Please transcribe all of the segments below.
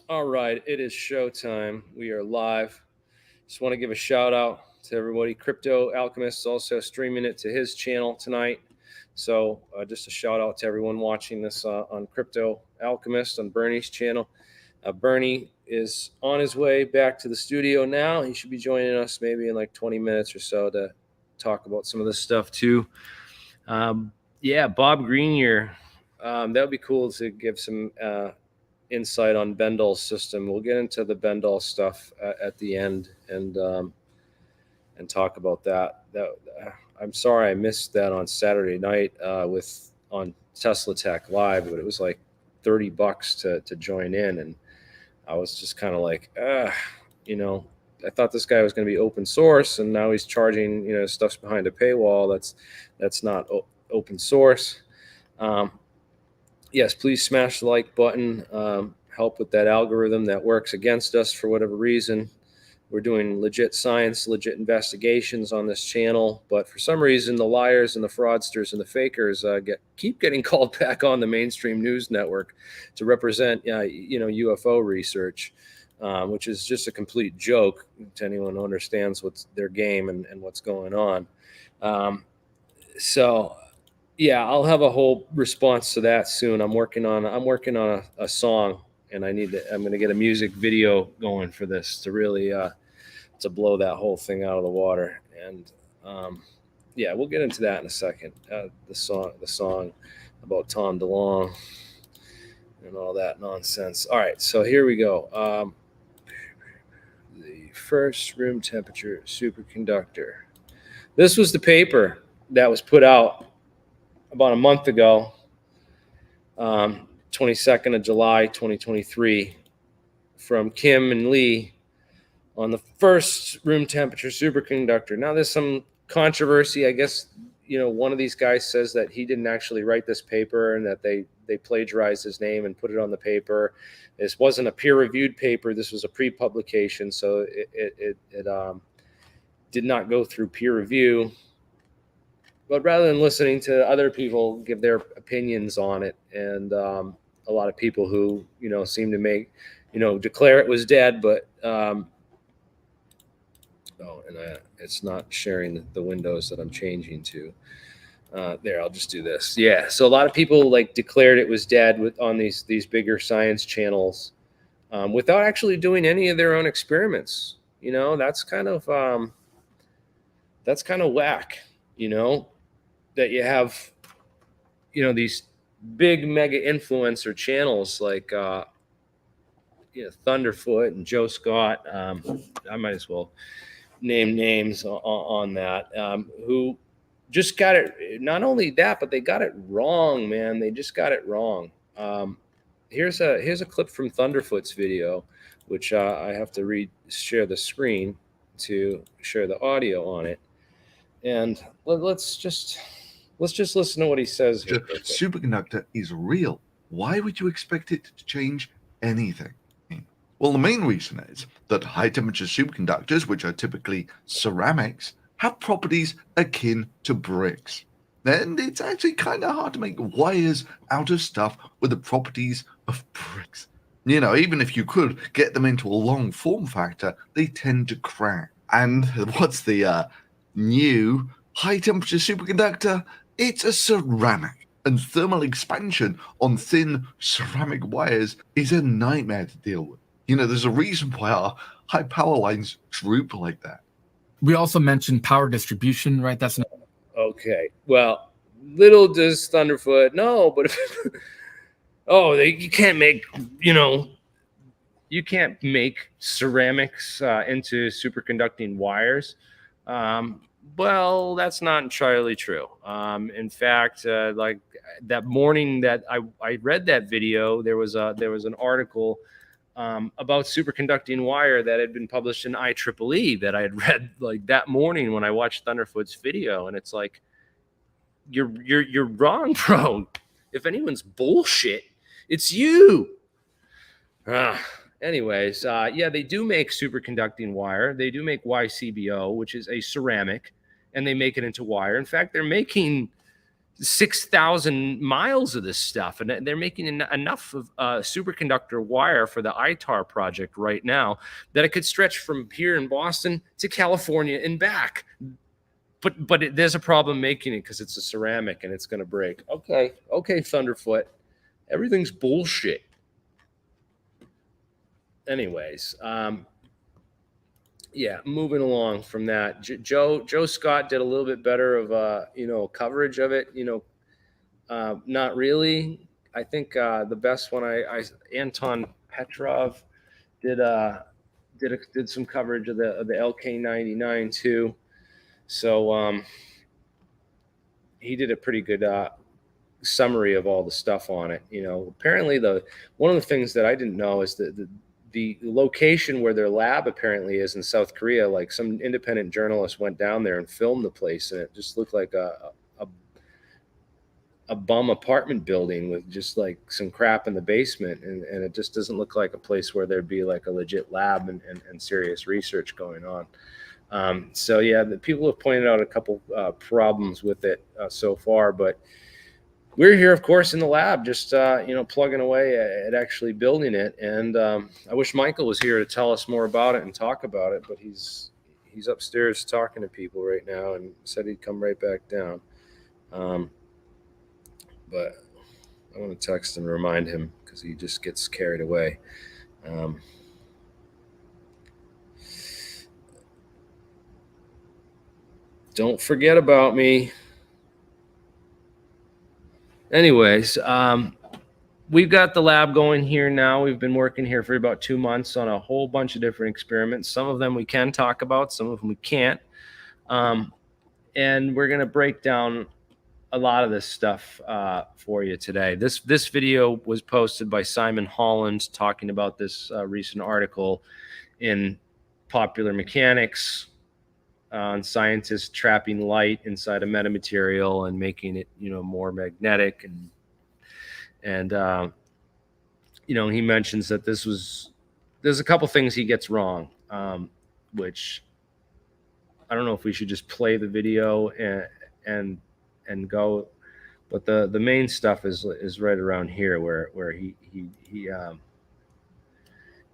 All right, it is showtime. We are live. Just want to give a shout out to everybody. Crypto Alchemist also streaming it to his channel tonight. So just a shout out to everyone watching this on Crypto Alchemist on Bernie's channel. Bernie is on his way back to the studio now. He should be joining us maybe in like 20 minutes or so to talk about some of this stuff too. Yeah, Bob Greenier. That would be cool to give some insight on Bendall's system. We'll get into the Bendall stuff at the end and talk about that. I'm sorry I missed that on Saturday night on Tesla Tech Live, but it was like $30 to join in, and I was just kind of like, I thought this guy was going to be open source, and now he's charging, stuff's behind a paywall. That's not open source. Yes, please smash the like button. Help with that algorithm that works against us for whatever reason. We're doing legit science, legit investigations on this channel, but for some reason, the liars and the fraudsters and the fakers keep getting called back on the mainstream news network to represent, UFO research, which is just a complete joke to anyone who understands what's their game and what's going on. Yeah, I'll have a whole response to that soon. I'm working on a song, and I'm going to get a music video going for this to really to blow that whole thing out of the water. And yeah, we'll get into that in a second. The song about Tom DeLonge and all that nonsense. All right, so here we go. The first room temperature superconductor. This was the paper that was put out about a month ago, 22nd of July, 2023, from Kim and Lee on the first room temperature superconductor. Now, there's some controversy. I guess, one of these guys says that he didn't actually write this paper and that they plagiarized his name and put it on the paper. This wasn't a peer-reviewed paper. This was a pre-publication, so it did not go through peer review. But rather than listening to other people give their opinions on it, and a lot of people who, seem to declare it was dead, but it's not sharing the windows that I'm changing to. There, I'll just do this. Yeah, so a lot of people declared it was dead on these bigger science channels without actually doing any of their own experiments. That's kind of whack. That you have, these big mega influencer channels like, Thunderfoot and Joe Scott. I might as well name names on that, who just got it. Not only that, but they got it wrong, man. They just got it wrong. Here's a clip from Thunderfoot's video, which I have to share the screen to share the audio on it. And let's just listen to what he says here. Superconductor is real. Why would you expect it to change anything? Well, the main reason is that high-temperature superconductors, which are typically ceramics, have properties akin to bricks. And it's actually kind of hard to make wires out of stuff with the properties of bricks. Even if you could get them into a long form factor, they tend to crack. And what's the new high-temperature superconductor? It's a ceramic, and thermal expansion on thin ceramic wires is a nightmare to deal with. There's a reason why our high power lines droop like that. We also mentioned power distribution, right? That's okay. Well, little does Thunderfoot know, but you can't make ceramics into superconducting wires. Well, that's not entirely true. In fact, like that morning that I read that video, there was an article about superconducting wire that had been published in IEEE that I had read that morning when I watched Thunderfoot's video, and it's like, you're wrong, bro. If anyone's bullshit, it's you. Anyways, yeah, they do make superconducting wire. They do make YCBO, which is a ceramic, and they make it into wire. In fact, they're making 6,000 miles of this stuff, and they're making enough of superconductor wire for the ITAR project right now that it could stretch from here in Boston to California and back. But there's a problem making it because it's a ceramic and it's going to break. Okay, Thunderfoot, everything's bullshit. Anyways, yeah, moving along from that, Joe Scott did a little bit better of coverage of it. Not really. I think the best one Anton Petrov did some coverage of the LK99 too. So he did a pretty good summary of all the stuff on it. Apparently one of the things that I didn't know is that the location where their lab apparently is in South Korea. Like, some independent journalist went down there and filmed the place, and it just looked like a bum apartment building with just like some crap in the basement, and it just doesn't look like a place where there'd be like a legit lab and serious research going on. So yeah, the people have pointed out a couple problems with it so far, but we're here, of course, in the lab, just plugging away at actually building it. And I wish Michael was here to tell us more about it and talk about it, but he's upstairs talking to people right now and said he'd come right back down. But I want to text him and remind him because he just gets carried away. Don't forget about me. Anyways, we've got the lab going here now. We've been working here for about 2 months on a whole bunch of different experiments. Some of them we can talk about, some of them we can't. And we're going to break down a lot of this stuff for you today. This video was posted by Simon Holland talking about this recent article in Popular Mechanics on scientists trapping light inside a metamaterial and making it, more magnetic. And he mentions that there's a couple things he gets wrong, which I don't know if we should just play the video and go, but the main stuff is right around here where he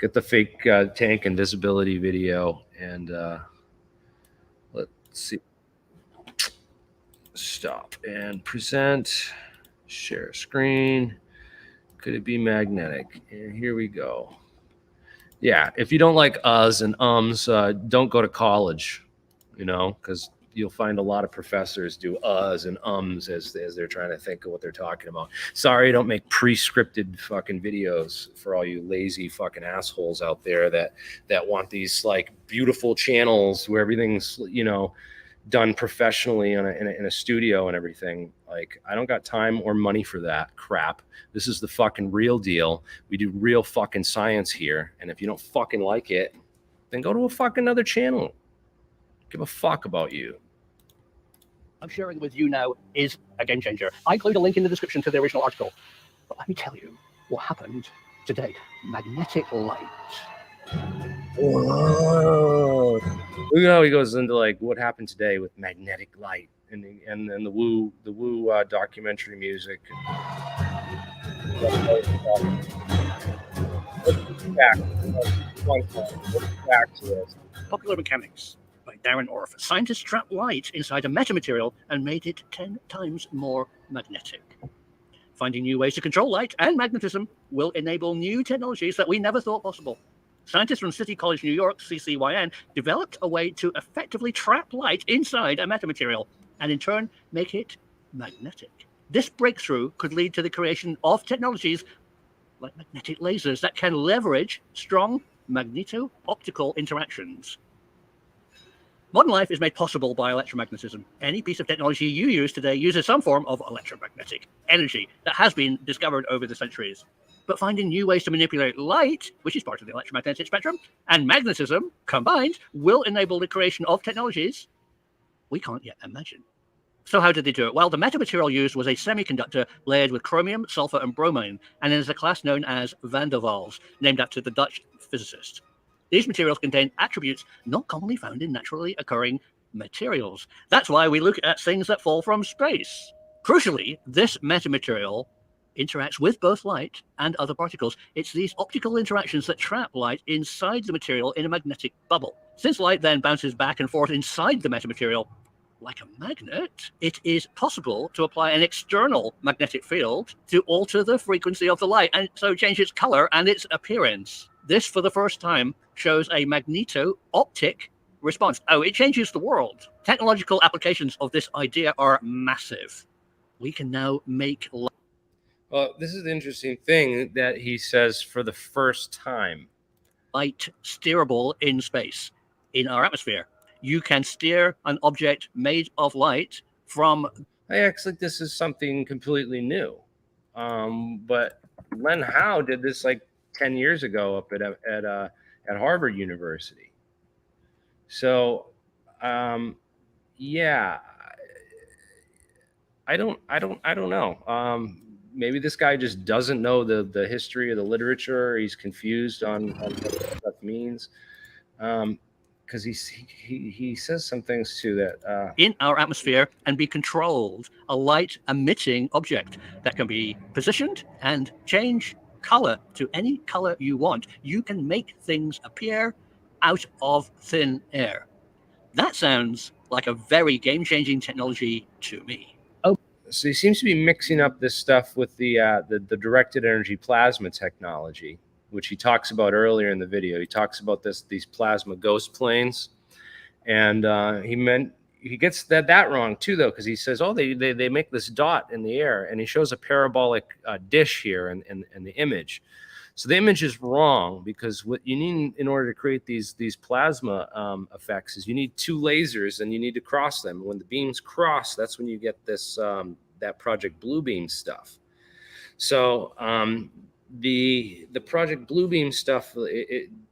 get the fake tank and visibility video, and let's see, stop and present, share screen. Could it be magnetic? And here we go. Yeah, if you don't like uhs and ums, don't go to college, because you'll find a lot of professors do uhs and ums as they're trying to think of what they're talking about. Sorry, I don't make pre-scripted fucking videos for all you lazy fucking assholes out there that want these like beautiful channels where everything's, done professionally in a studio and everything. Like, I don't got time or money for that crap. This is the fucking real deal. We do real fucking science here. And if you don't fucking like it, then go to a fucking other channel. Give a fuck about you. I'm sharing with you now is a game changer. I include a link in the description to the original article. But let me tell you what happened today. Magnetic light. Whoa. Look at how he goes into like what happened today with magnetic light and then the woo documentary music. Back to this. Popular Mechanics by Darren Orff. Scientists trapped light inside a metamaterial and made it 10 times more magnetic. Finding new ways to control light and magnetism will enable new technologies that we never thought possible. Scientists from City College, New York, CCYN, developed a way to effectively trap light inside a metamaterial and in turn make it magnetic. This breakthrough could lead to the creation of technologies like magnetic lasers that can leverage strong magneto-optical interactions. Modern life is made possible by electromagnetism. Any piece of technology you use today uses some form of electromagnetic energy that has been discovered over the centuries. But finding new ways to manipulate light, which is part of the electromagnetic spectrum, and magnetism combined will enable the creation of technologies we can't yet imagine. So how did they do it? Well, the metamaterial used was a semiconductor layered with chromium, sulfur, and bromine, and is a class known as Van der Waals, named after the Dutch physicist. These materials contain attributes not commonly found in naturally occurring materials. That's why we look at things that fall from space. Crucially, this metamaterial interacts with both light and other particles. It's these optical interactions that trap light inside the material in a magnetic bubble. Since light then bounces back and forth inside the metamaterial like a magnet, it is possible to apply an external magnetic field to alter the frequency of the light and so change its color and its appearance. This, for the first time, shows a magneto-optic response. Oh, it changes the world. Technological applications of this idea are massive. We can now make light. Well, this is the interesting thing that he says for the first time. Light steerable in space, in our atmosphere. You can steer an object made of light from. I actually, this is something completely new. But Len Howe did this like 10 years ago up at Harvard University. So, yeah, I don't know. Maybe this guy just doesn't know the history of the literature. He's confused on what stuff means. Because he says some things too that in our atmosphere and be controlled, a light emitting object that can be positioned and change color to any color you want. You can make things appear out of thin air. That sounds like a very game-changing technology to me. So he seems to be mixing up this stuff with the directed energy plasma technology, which he talks about earlier in the video. He talks about these plasma ghost planes, and he gets that wrong too, though, because he says, oh, they make this dot in the air, and he shows a parabolic dish here in the image. So the image is wrong, because what you need in order to create these plasma effects is you need two lasers, and you need to cross them. When the beams cross, that's when you get this that Project Bluebeam stuff. So the Project Bluebeam stuff,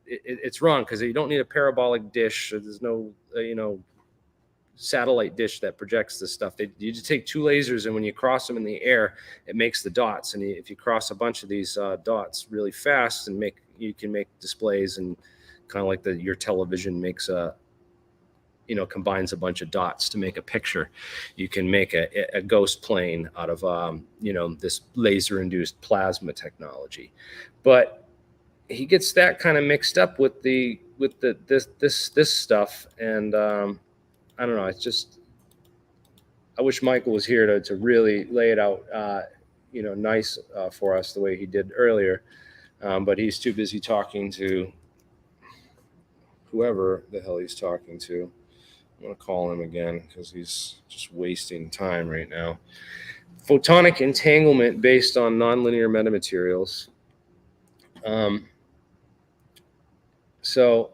it's wrong, because you don't need a parabolic dish. There's no satellite dish that projects this stuff. You just take two lasers, and when you cross them in the air, it makes the dots. And if you cross a bunch of these dots really fast, and you can make displays, and kind of like your television makes combines a bunch of dots to make a picture. You can make a ghost plane out of this laser-induced plasma technology. But he gets that kind of mixed up with this stuff, and I don't know. It's just, I wish Michael was here to really lay it out, nice for us the way he did earlier. But he's too busy talking to whoever the hell he's talking to. I'm going to call him again, because he's just wasting time right now. Photonic entanglement based on nonlinear metamaterials. So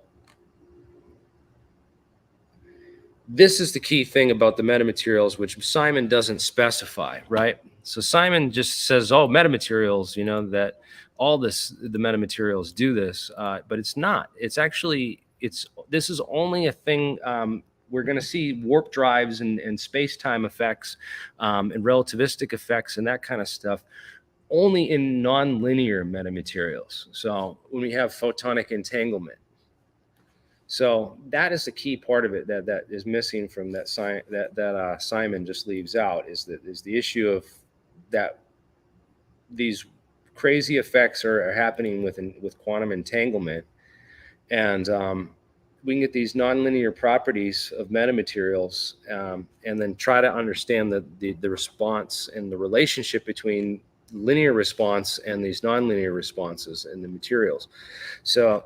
this is the key thing about the metamaterials, which Simon doesn't specify, right? So Simon just says, oh, metamaterials, that all the metamaterials do this, but it's not. It's actually, this is only a thing. We're going to see warp drives and space-time effects and relativistic effects and that kind of stuff only in nonlinear metamaterials. So when we have photonic entanglement. So that is the key part of it that is missing from that Simon just leaves out, is the issue of that these crazy effects are happening with quantum entanglement, and we can get these nonlinear properties of metamaterials, and then try to understand the response and the relationship between linear response and these nonlinear responses in the materials. So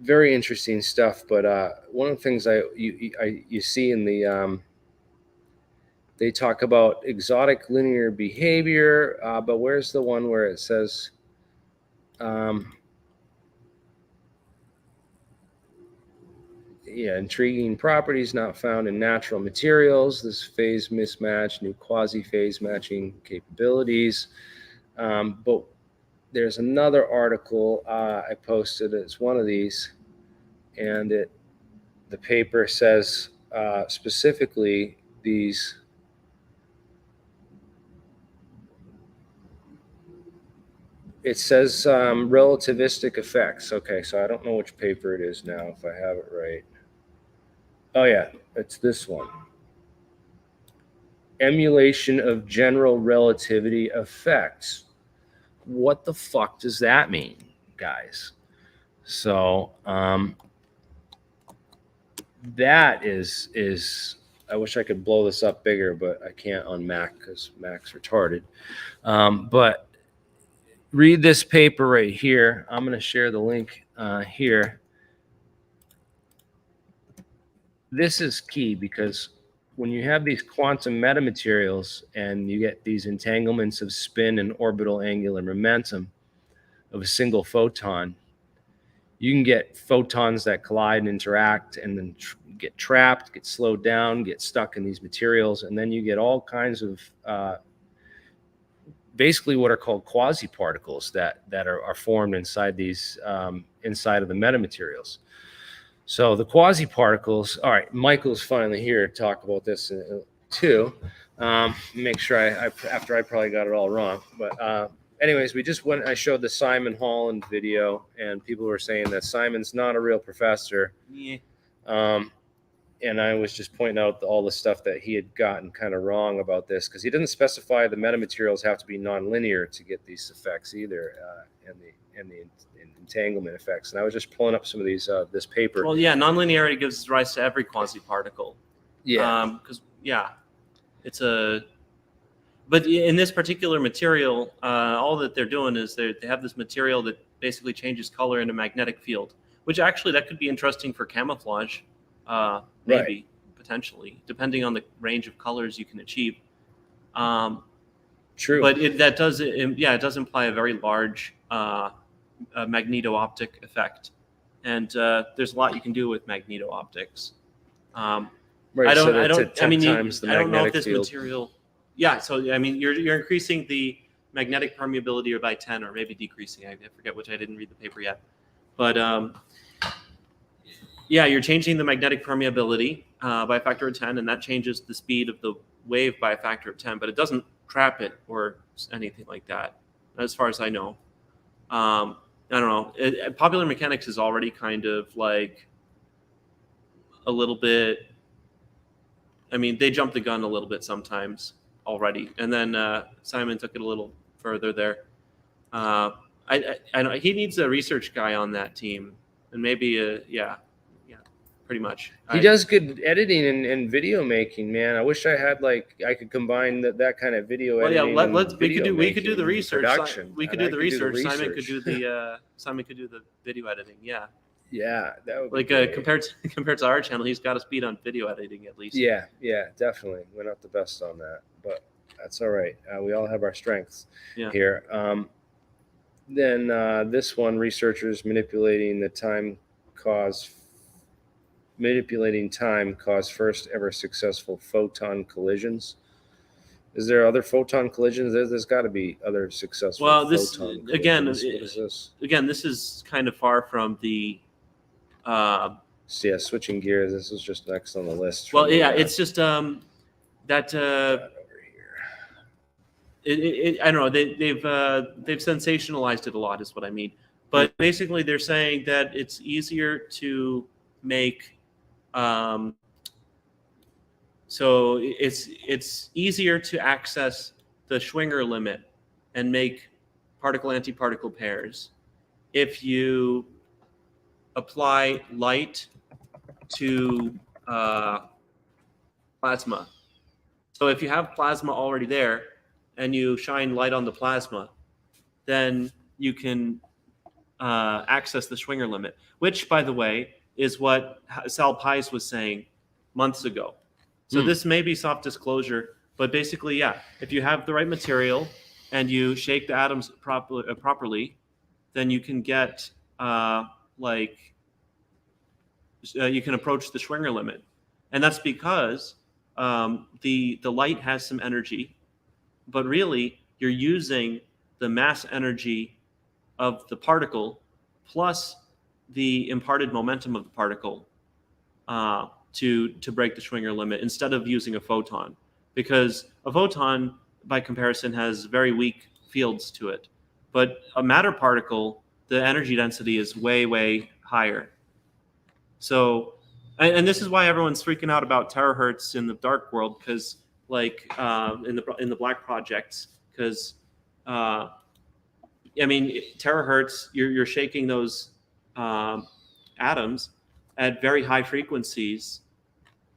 very interesting stuff. But one of the things you see in the they talk about exotic linear behavior, but where's the one where it says intriguing properties not found in natural materials, this phase mismatch, new quasi-phase matching capabilities. But there's another article I posted. It's one of these, and the paper says specifically these. It says relativistic effects. Okay, so I don't know which paper it is now, if I have it right. Oh yeah, it's this one. emulation of general relativity effects. What the fuck does that mean, guys? So that is I wish I could blow this up bigger, but I can't on Mac because Mac's retarded. But read this paper right here. I'm going to share the link here. This is key because when you have these quantum metamaterials and you get these entanglements of spin and orbital angular momentum of a single photon, you can get photons that collide and interact and then get trapped, get slowed down, get stuck in these materials. And then you get all kinds of basically what are called quasi-particles that are formed inside these inside of the metamaterials. So the quasi-particles, all right, Michael's finally here to talk about this too. Make sure after I probably got it all wrong. But anyways, I showed the Simon Holland video, and people were saying that Simon's not a real professor. Yeah. And I was just pointing out all the stuff that he had gotten kind of wrong about this, because he didn't specify the metamaterials have to be nonlinear to get these effects either, and the entanglement effects. And I was just pulling up some of these this paper. Well, yeah, nonlinearity gives rise to every quasi-particle. Yeah. Because it's a. But in this particular material, all that they're doing is they have this material that basically changes color in a magnetic field, which actually that could be interesting for camouflage, maybe potentially, depending on the range of colors you can achieve. True. But it does imply a very large magneto-optic effect, and there's a lot you can do with magneto-optics. Right. I don't times the I don't know if magnetic this field. material. Yeah, so I mean, you're increasing the magnetic permeability by 10, or maybe decreasing. I forget which. I didn't read the paper yet, but yeah, you're changing the magnetic permeability by a factor of 10, and that changes the speed of the wave by a factor of 10. But it doesn't trap it or anything like that, as far as I know. I don't know. Popular mechanics is already kind of like a little bit. I mean, they jump the gun a little bit sometimes already, and then Simon took it a little further there. I know he needs a research guy on that team, and maybe pretty much. He does good editing and video making, man. I wish I had I could combine that kind of video editing. Well, yeah, we could do the and research. production. We could do the research. Simon could do the video editing. Yeah. Yeah, that would be great. compared to our channel, he's got a speed on video editing at least. Yeah, definitely. We're not the best on that, but that's all right. We all have our strengths here. Then this one, researchers manipulating time caused first ever successful photon collisions. Is there other photon collisions? There's got to be other successful. Well, this photon again, what is this? Again, this is kind of far from the. Switching gears. This is just next on the list. Well, it's just that. Over here. I don't know. They've sensationalized it a lot, is what I mean. But basically, they're saying that it's easier to make. So it's easier to access the Schwinger limit and make particle-antiparticle pairs if you apply light to plasma. So if you have plasma already there and you shine light on the plasma, then you can access the Schwinger limit, which, by the way, is what Sal Pies was saying months ago. So this may be soft disclosure, but basically, if you have the right material and you shake the atoms properly, then you can get you can approach the Schwinger limit. And that's because the light has some energy, but really you're using the mass energy of the particle plus the imparted momentum of the particle to break the Schwinger limit instead of using a photon, because a photon by comparison has very weak fields to it, but a matter particle, the energy density is way higher. So, and this is why everyone's freaking out about terahertz in the dark world, because like in the black projects, because I mean, terahertz, you're shaking those atoms at very high frequencies,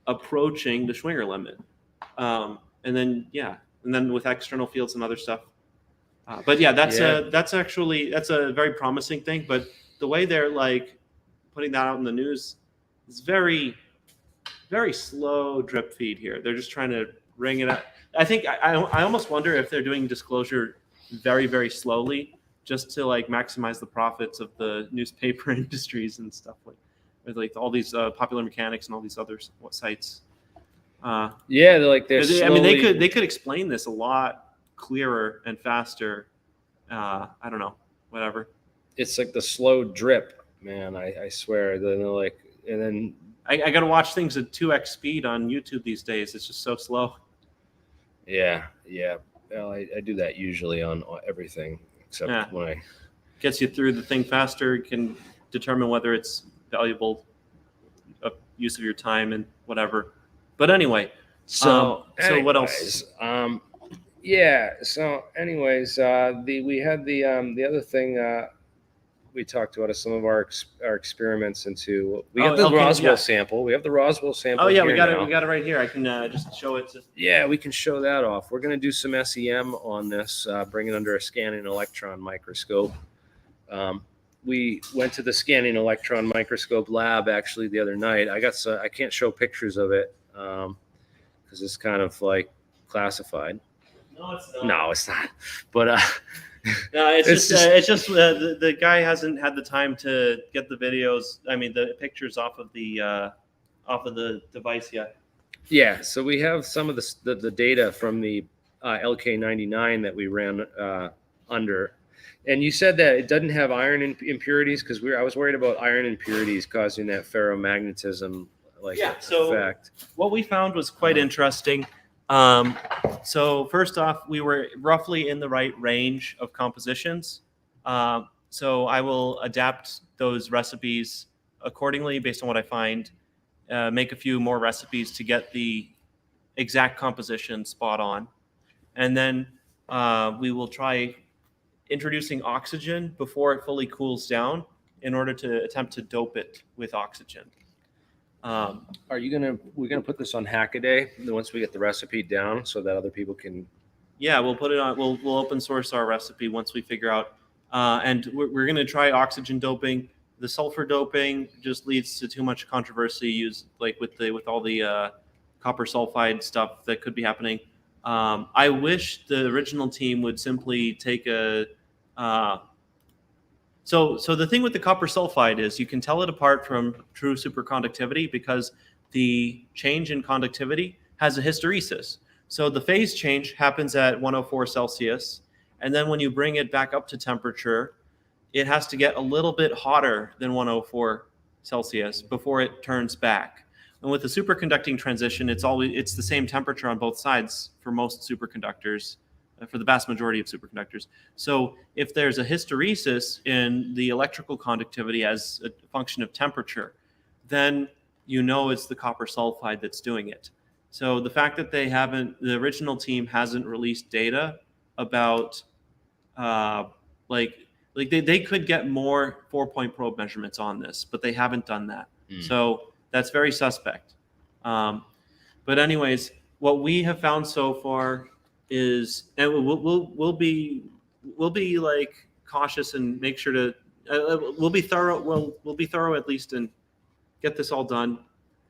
approaching the Schwinger limit, and then with external fields and other stuff. But yeah, that's a very promising thing. But the way they're like putting that out in the news is very, very slow drip feed here. They're just trying to ring it up. I think I almost wonder if they're doing disclosure very, very slowly, just to like maximize the profits of the newspaper industries and stuff like all these Popular Mechanics and all these other sites. Yeah, they're I mean, they could explain this a lot clearer and faster. I don't know, whatever. It's like the slow drip, man. I swear. Then they're like, and then I got to watch things at 2x speed on YouTube these days. It's just so slow. Yeah. Well, I do that usually on everything except when I gets you through the thing faster. Can determine whether it's valuable use of your time and whatever. But anyway, so what else? So anyways, we had the other thing we talked about is some of our experiments into. We have the Roswell sample. We have the Roswell sample. Oh yeah, we got now. it. We got it right here. I can just show it. Yeah, we can show that off. We're going to do some SEM on this, bring it under a scanning electron microscope. We went to the scanning electron microscope lab actually the other night. I can't show pictures of it because it's kind of like classified. No, it's not. No, it's not. But no, it's just the guy hasn't had the time to get the videos. I mean, the pictures off of the device yet. Yeah, so we have some of the data from the LK99 that we ran under. And you said that it doesn't have iron impurities because I was worried about iron impurities causing that ferromagnetism effect. What we found was quite interesting. So first off, we were roughly in the right range of compositions. So I will adapt those recipes accordingly based on what I find. Make a few more recipes to get the exact composition spot on, and then we will try introducing oxygen before it fully cools down in order to attempt to dope it with oxygen. We're gonna put this on Hackaday once we get the recipe down so that other people can. Yeah, we'll put it on. We'll open source our recipe once we figure out, and we're gonna try oxygen doping. The sulfur doping just leads to too much controversy. With all the copper sulfide stuff that could be happening. I wish the original team would simply take a. So the thing with the copper sulfide is you can tell it apart from true superconductivity because the change in conductivity has a hysteresis. So the phase change happens at 104 Celsius, and then when you bring it back up to temperature, it has to get a little bit hotter than 104 Celsius before it turns back. And with the superconducting transition, it's the same temperature on both sides for most superconductors, for the vast majority of superconductors. So if there's a hysteresis in the electrical conductivity as a function of temperature, then you know it's the copper sulfide that's doing it. So the fact that the original team hasn't released data about they could get more 4-point probe measurements on this, but they haven't done that. So that's very suspect. But anyways, what we have found so far is, and we'll be like cautious and make sure to we'll be thorough. We'll be thorough at least and get this all done.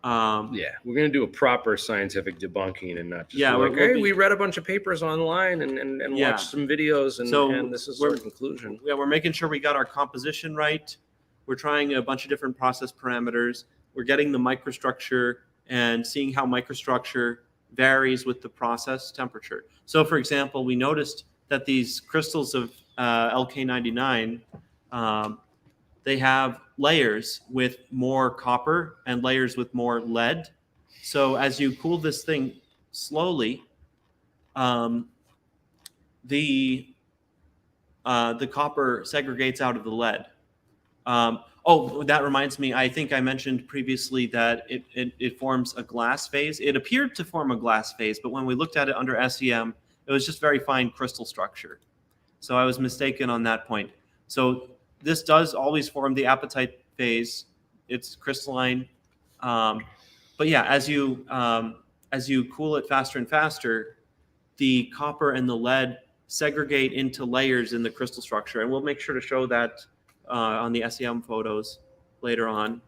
We're gonna do a proper scientific debunking and not just we read a bunch of papers online and watched some videos and this is our conclusion. Yeah, we're making sure we got our composition right. We're trying a bunch of different process parameters. We're getting the microstructure and seeing how microstructure varies with the process temperature. So, for example, we noticed that these crystals of LK99, they have layers with more copper and layers with more lead. So as you cool this thing slowly, the copper segregates out of the lead. Oh, that reminds me. I think I mentioned previously that it forms a glass phase. It appeared to form a glass phase, but when we looked at it under SEM, it was just very fine crystal structure. So I was mistaken on that point. So this does always form the apatite phase. It's crystalline. But yeah, as you cool it faster and faster, the copper and the lead segregate into layers in the crystal structure. And we'll make sure to show that on the SEM photos later on.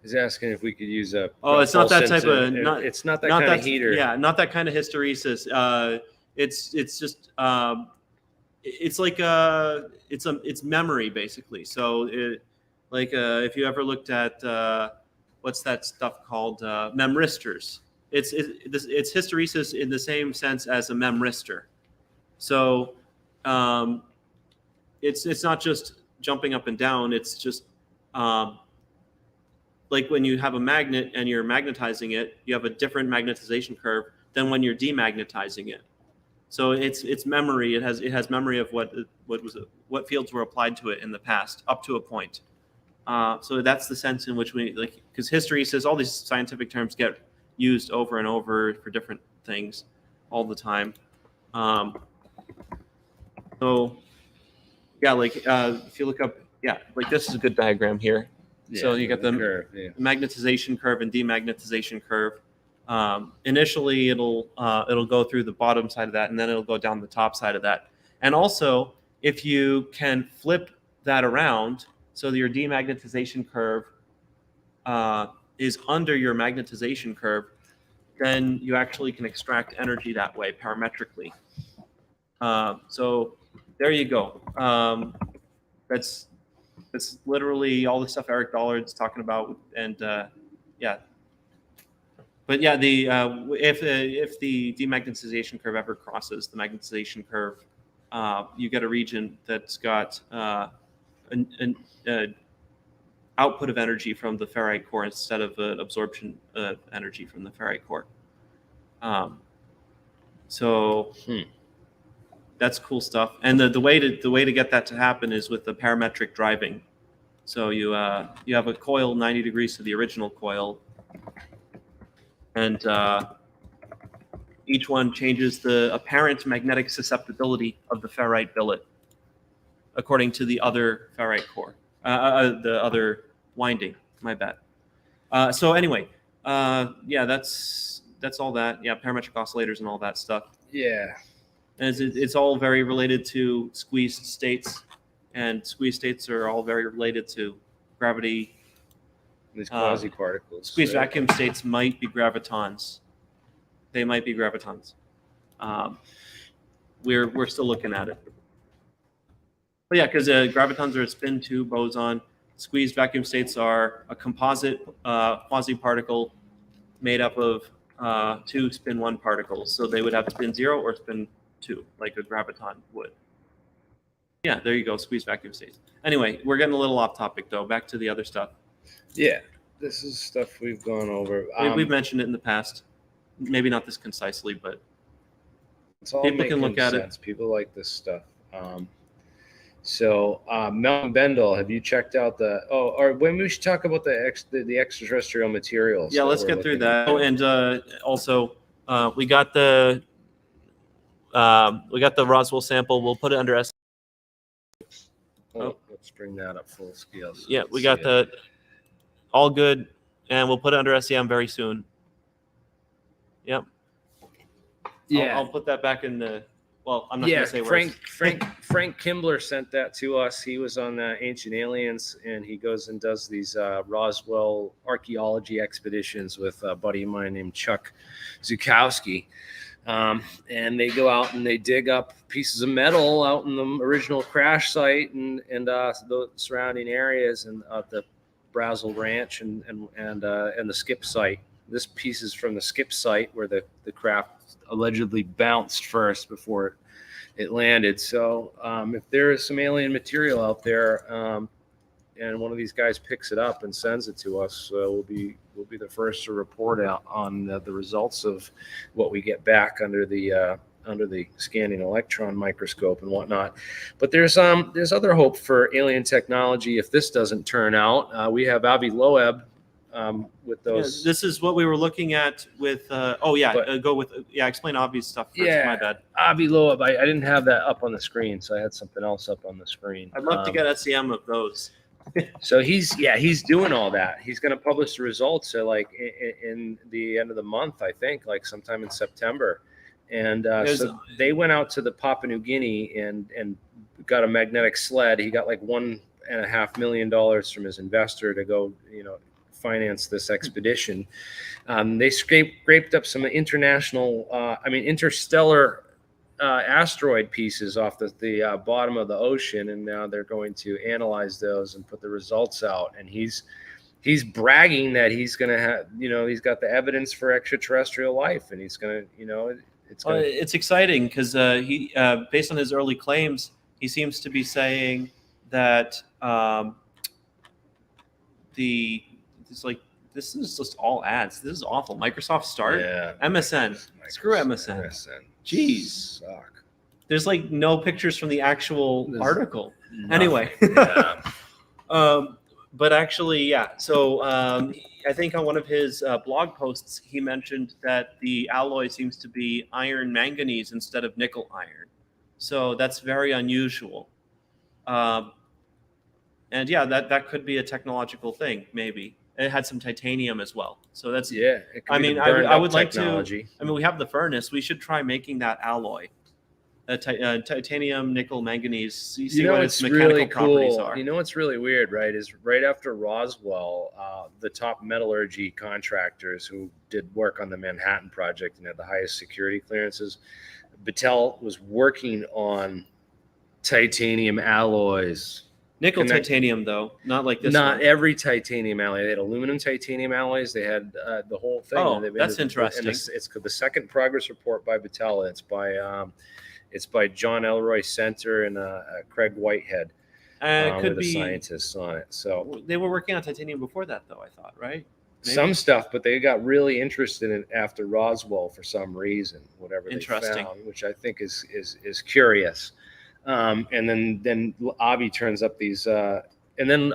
He's asking if we could use a. Oh, it's not that type pulse of. sensor. It's not that kind of heater. Yeah, not that kind of hysteresis. It's just it's like it's memory basically. So if you ever looked at what's that stuff called, memristors. It's hysteresis in the same sense as a memristor. So it's not just jumping up and down. It's just like when you have a magnet and you're magnetizing it, you have a different magnetization curve than when you're demagnetizing it. So it's memory. It has memory of what fields were applied to it in the past up to a point. So that's the sense in which we like, because hysteresis, all these scientific terms get used over and over for different things all the time. So yeah, like if you look up, yeah, like this is a good diagram here. Yeah, so you got the curve, yeah. magnetization curve and demagnetization curve. Initially, it'll go through the bottom side of that, and then it'll go down the top side of that. And also, if you can flip that around so that your demagnetization curve is under your magnetization curve, then you actually can extract energy that way parametrically. So there you go. That's literally all the stuff Eric Dollard's talking about, and yeah. But yeah, if the demagnetization curve ever crosses the magnetization curve, you get a region that's got an output of energy from the ferrite core instead of an absorption of energy from the ferrite core. So that's cool stuff. And the way to get that to happen is with the parametric driving. So you have a coil 90 degrees to the original coil, and each one changes the apparent magnetic susceptibility of the ferrite billet according to the other ferrite core, the other winding. My bad. So anyway, yeah, that's all that. Yeah, parametric oscillators and all that stuff. Yeah. And it's all very related to squeezed states, and squeezed states are all very related to gravity. These quasi-particles. Squeezed vacuum states might be gravitons. They might be gravitons. We're still looking at it. But yeah, because gravitons are a spin 2 boson. Squeezed vacuum states are a composite quasi-particle made up of 2 spin 1 particles. So they would have spin 0 or spin 2, like a graviton would. Yeah, there you go, squeezed vacuum states. Anyway, we're getting a little off topic though. Back to the other stuff. Yeah, this is stuff we've gone over. We've mentioned it in the past. Maybe not this concisely, but it's all people can look at sense. People like this stuff. So Mel Bendall, have you checked out the? Oh, or when we should talk about the extraterrestrial materials. Yeah, let's get through that. Oh, and also we got the Roswell sample. We'll put it under S. Oh, let's bring that up full scale. So yeah, we got the all good, and we'll put it under SEM very soon. Yep. Yeah, I'll put that back in the. Well, I'm not going to say Frank Kimbler sent that to us. He was on Ancient Aliens, and he goes and does these Roswell archaeology expeditions with a buddy of mine named Chuck Zukowski. And they go out and they dig up pieces of metal out in the original crash site and the surrounding areas, and the Brazel Ranch and the skip site. This piece is from the skip site where the craft allegedly bounced first before it landed. So if there is some alien material out there, and one of these guys picks it up and sends it to us, we'll be the first to report out on the results of what we get back under the under the scanning electron microscope and whatnot. But there's other hope for alien technology if this doesn't turn out. We have Avi Loeb with those. This is what we were looking at with. Explain Avi's stuff first. Yeah, My bad. Avi Loeb. I didn't have that up on the screen, so I had something else up on the screen. I'd love to get SEM of those. So he's doing all that. He's going to publish the results like in the end of the month, I think, like sometime in September. And so they went out to the Papua New Guinea and got a magnetic sled. He got like $1.5 million from his investor to go, finance this expedition. They scraped up some interstellar asteroid pieces off the bottom of the ocean, and now they're going to analyze those and put the results out. And he's bragging that he's going to have, he's got the evidence for extraterrestrial life, and he's going to, it's exciting because he, based on his early claims, he seems to be saying that this is just all ads. This is awful. Microsoft Start, MSN, screw MSN. Jeez, suck. There's like no pictures from the actual article. Nothing. Anyway, but actually, yeah. So I think on one of his blog posts, he mentioned that the alloy seems to be iron manganese instead of nickel iron. So that's very unusual. And yeah, that could be a technological thing, maybe. It had some titanium as well. So that's I would like to. We have the furnace. We should try making that alloy, titanium, nickel, manganese. See what its mechanical properties are. You know what's really weird, right? Is right after Roswell, the top metallurgy contractors who did work on the Manhattan Project and had the highest security clearances, Battelle was working on titanium alloys. Nickel titanium, though, not like this. Not one. Every titanium alloy. They had aluminum titanium alloys. They had the whole thing. Oh, that's interesting. It's the second progress report by Battelle. It's by John Elroy Center and Craig Whitehead. Could the be scientists on it. So they were working on titanium before that, though. I thought, right? Maybe. Some stuff, but they got really interested in it after Roswell for some reason. Whatever they found, which I think is curious. And then Avi turns up these, and then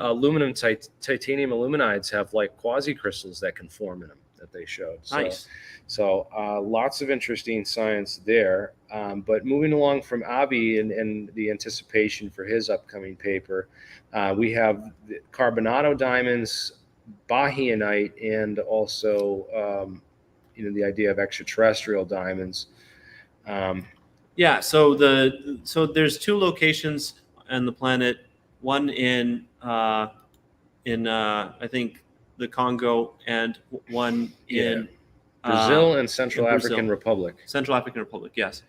titanium aluminides have like quasi-crystals that can form in them that they showed. Nice. So lots of interesting science there. But moving along from Avi and the anticipation for his upcoming paper, we have the Carbonado diamonds, Bahianite, and also the idea of extraterrestrial diamonds. Yeah, so there's two locations on the planet, one in I think the Congo, and one in Brazil and Central African Republic. Central African Republic, yes.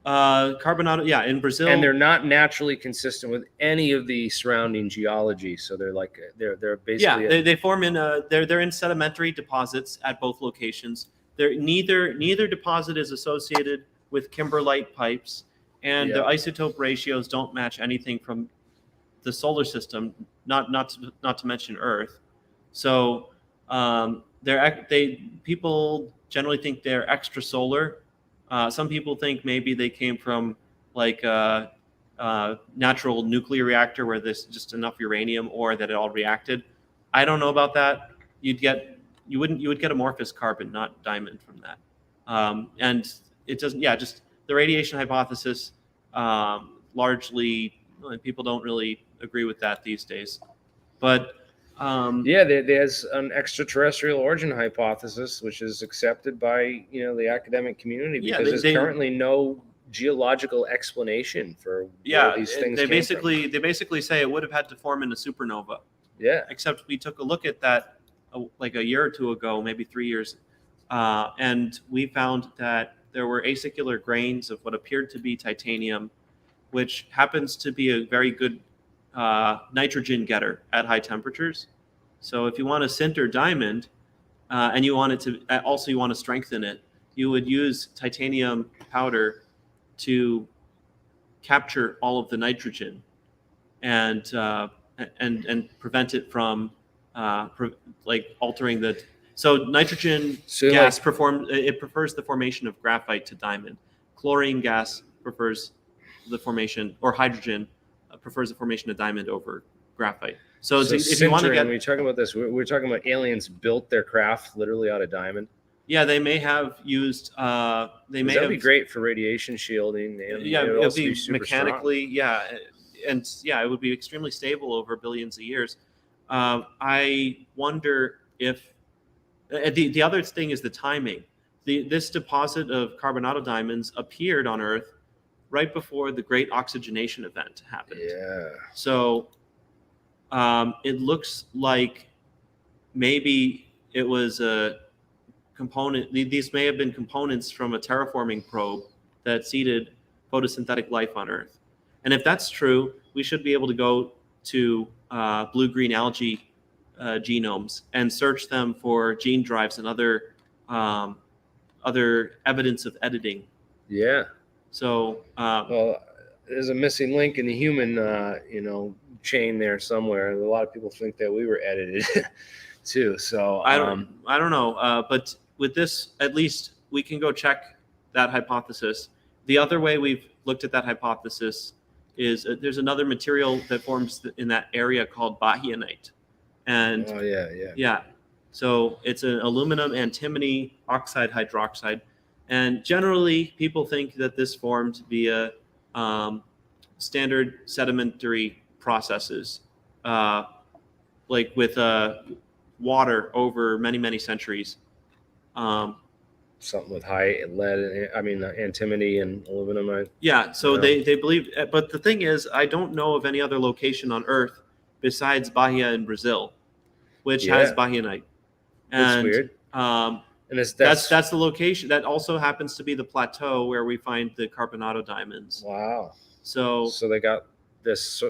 Carbonado, in Brazil, and they're not naturally consistent with any of the surrounding geology. So they're basically they form in they're in sedimentary deposits at both locations. Neither deposit is associated with kimberlite pipes, and the isotope ratios don't match anything from the solar system, not to mention Earth. So people generally think they're extrasolar. Some people think maybe they came from like a natural nuclear reactor where there's just enough uranium, or that it all reacted. I don't know about that. You would get amorphous carbon, not diamond, from that. And it doesn't. Yeah, just the radiation hypothesis. Largely, people don't really agree with that these days. But there's an extraterrestrial origin hypothesis, which is accepted by the academic community because there's currently no geological explanation for where these things. They basically say it would have had to form in a supernova. Yeah. Except we took a look at that like a year or two ago, maybe 3 years, and we found that there were acicular grains of what appeared to be titanium, which happens to be a very good nitrogen getter at high temperatures. So if you want to sinter diamond, and you want to strengthen it, you would use titanium powder to capture all of the nitrogen and prevent it from altering the So nitrogen So, gas prefers the formation of graphite to diamond. Chlorine gas prefers the formation, or hydrogen prefers the formation of diamond over graphite. So, if you want to sintering, get, when you're talking about this, we're talking about aliens built their craft literally out of diamond. yeah, they may have used. They may have. That'd be great for radiation shielding. And Yeah, it would it'll also be super mechanically, and it would be extremely stable over billions of years. I wonder if the other thing is the timing. This deposit of Carbonado diamonds appeared on Earth right before the Great Oxygenation Event happened. Yeah. So it looks like maybe it was a component. These may have been components from a terraforming probe that seeded photosynthetic life on Earth. And if that's true, we should be able to go to blue-green algae genomes and search them for gene drives and other evidence of editing. Yeah. So Well, there's a missing link in the human, chain there somewhere. A lot of people think that we were edited too. So I don't know. But with this, at least we can go check that hypothesis. The other way we've looked at that hypothesis is there's another material that forms in that area called Bahianite. And yeah. So it's an aluminum antimony oxide hydroxide. And generally, people think that this formed via standard sedimentary processes, like with water over many, many centuries. Something with high lead, antimony and aluminum. Yeah, so Yeah. they believe, but the thing is, I don't know of any other location on Earth besides Bahia in Brazil, which has Bahianite. That's And weird. And that's that's the location. That also happens to be the plateau where we find the Carbonado diamonds. wow. So So they got this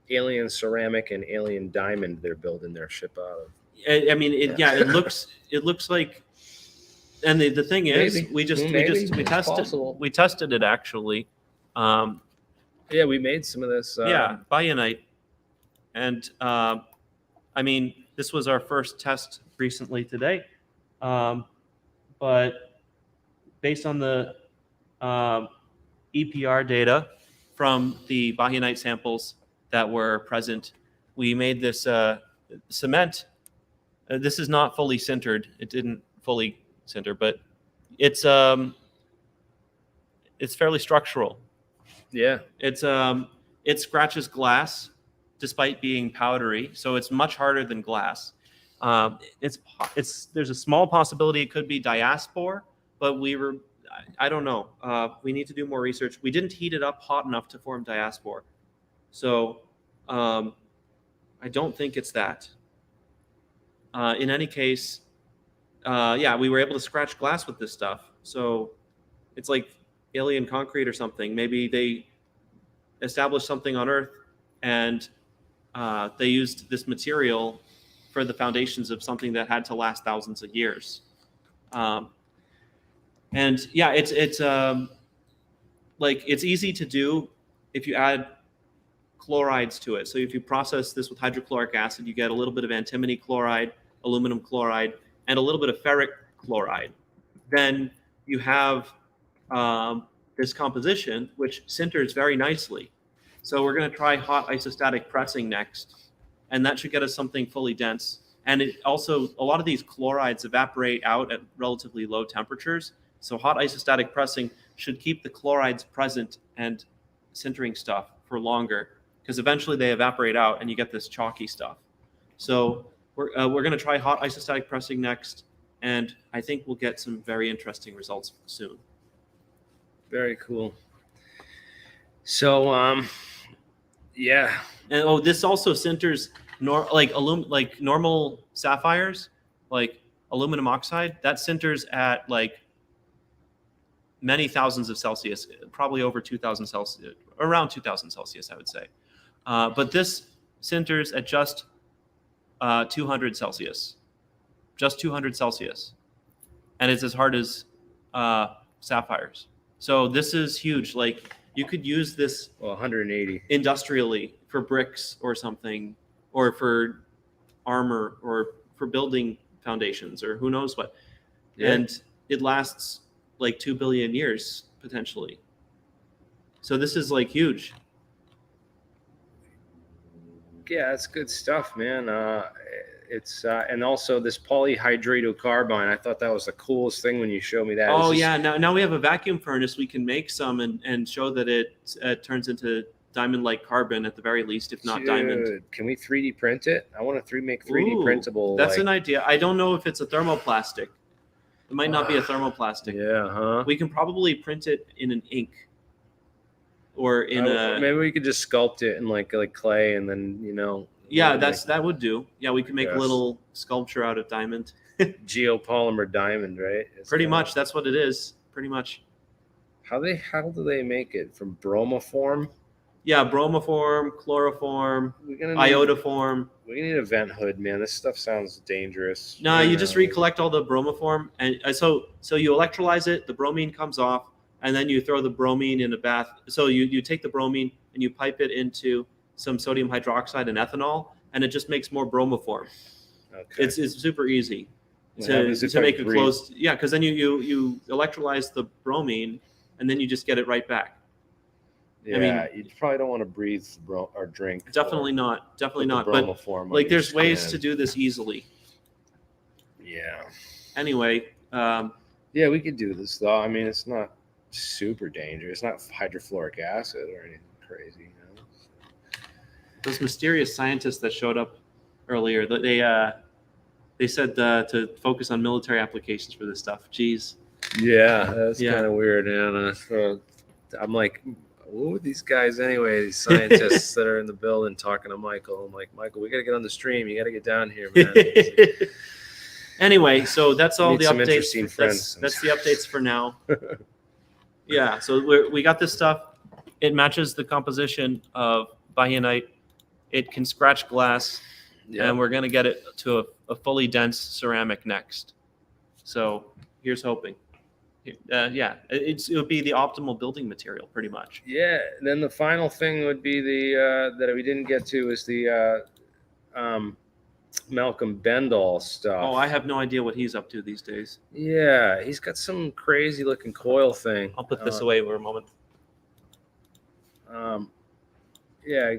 alien ceramic and alien diamond they're building their ship out of. it looks like. And the thing is, Maybe. we It's possible. tested it actually. Yeah, we made some of this. Bahianite, and this was our first test recently today, but based on the EPR data from the Bahianite samples that were present, we made this cement. This is not fully sintered. It didn't fully sinter, but it's fairly structural. Yeah. It scratches glass despite being powdery, so it's much harder than glass. There's a small possibility it could be diaspore, but I don't know. We need to do more research. We didn't heat it up hot enough to form diaspore, so I don't think it's that. In any case, we were able to scratch glass with this stuff, so it's like alien concrete or something. Maybe they established something on Earth and they used this material for the foundations of something that had to last thousands of years. It's easy to do if you add chlorides to it. So if you process this with hydrochloric acid, you get a little bit of antimony chloride, aluminum chloride, and a little bit of ferric chloride. Then you have this composition which sinters very nicely. So we're going to try hot isostatic pressing next, and that should get us something fully dense. And it also, a lot of these chlorides evaporate out at relatively low temperatures. So hot isostatic pressing should keep the chlorides present and sintering stuff for longer, because eventually they evaporate out and you get this chalky stuff. So we're going to try hot isostatic pressing next, and I think we'll get some very interesting results soon. Very cool. So, yeah. And this also sinters like normal sapphires, like aluminum oxide. That sinters at like many thousands of Celsius, probably over 2,000 Celsius, around 2,000 Celsius, I would say. But this sinters at just 200 Celsius, just 200 Celsius, and it's as hard as sapphires. So this is huge. Like you could use this 180 industrially for bricks or something, or for armor, or for building foundations or who knows what. Yeah. And it lasts like 2 billion years potentially. So this is like huge. Yeah, that's good stuff, man. It's and also this polyhydratocarbon. I thought that was the coolest thing when you showed me that. Oh It's just- yeah, now we have a vacuum furnace. We can make some and show that it turns into diamond-like carbon at the very least, if not diamond. Dude, can we 3D print it? I want to make 3D Ooh, printable. That's like, an idea. I don't know if it's a thermoplastic. It might not be a thermoplastic. Yeah, huh? We can probably print it in an ink or in a. Maybe we could just sculpt it in like clay, and then Yeah, like that would do. Yeah, we can make a Yes. little sculpture out of diamond. geopolymer diamond, right? Pretty much, that's what it is. Pretty much. How do they make it from bromoform? Yeah, bromoform, chloroform, We're gonna iodoform. We need a vent hood, man. This stuff sounds dangerous. No, you just recollect all the bromoform, and so you electrolyze it. The bromine comes off, and then you throw the bromine in a bath. So you take the bromine and you pipe it into some sodium hydroxide and ethanol, and it just makes more bromoform. Okay. It's super easy What happens if to I make a breathe? closed. Yeah, because then you electrolyze the bromine, and then you just get it right back. Yeah, mean- you probably don't want to breathe or drink. Definitely not. Definitely with not. the But bromoform on like, your there's ways to skin. do this easily. Yeah. Anyway, Yeah, we could do this though. I mean, it's not super dangerous. It's not hydrofluoric acid or anything crazy. those mysterious scientists that showed up earlier, they said to focus on military applications for this stuff. Jeez. Yeah, that's Yeah. kind of weird, man. So I'm like, who are these guys anyway? These scientists that are in the building talking to Michael. I'm like, Michael, we got to get on the stream. You got to get down here, man. Anyway, so that's all Need the some updates. interesting friends. That's the updates for now. Yeah, so we got this stuff. It matches the composition of Bahianite. It can scratch glass, and we're going to get it to a fully dense ceramic next. So here's hoping. Yeah, it'll be the optimal building material, pretty much. Yeah. Then the final thing would be the that we didn't get to is the Malcolm Bendall stuff. Oh, I have no idea what he's up to these days. Yeah, he's got some crazy looking coil thing. I'll put this away for a moment. Yeah.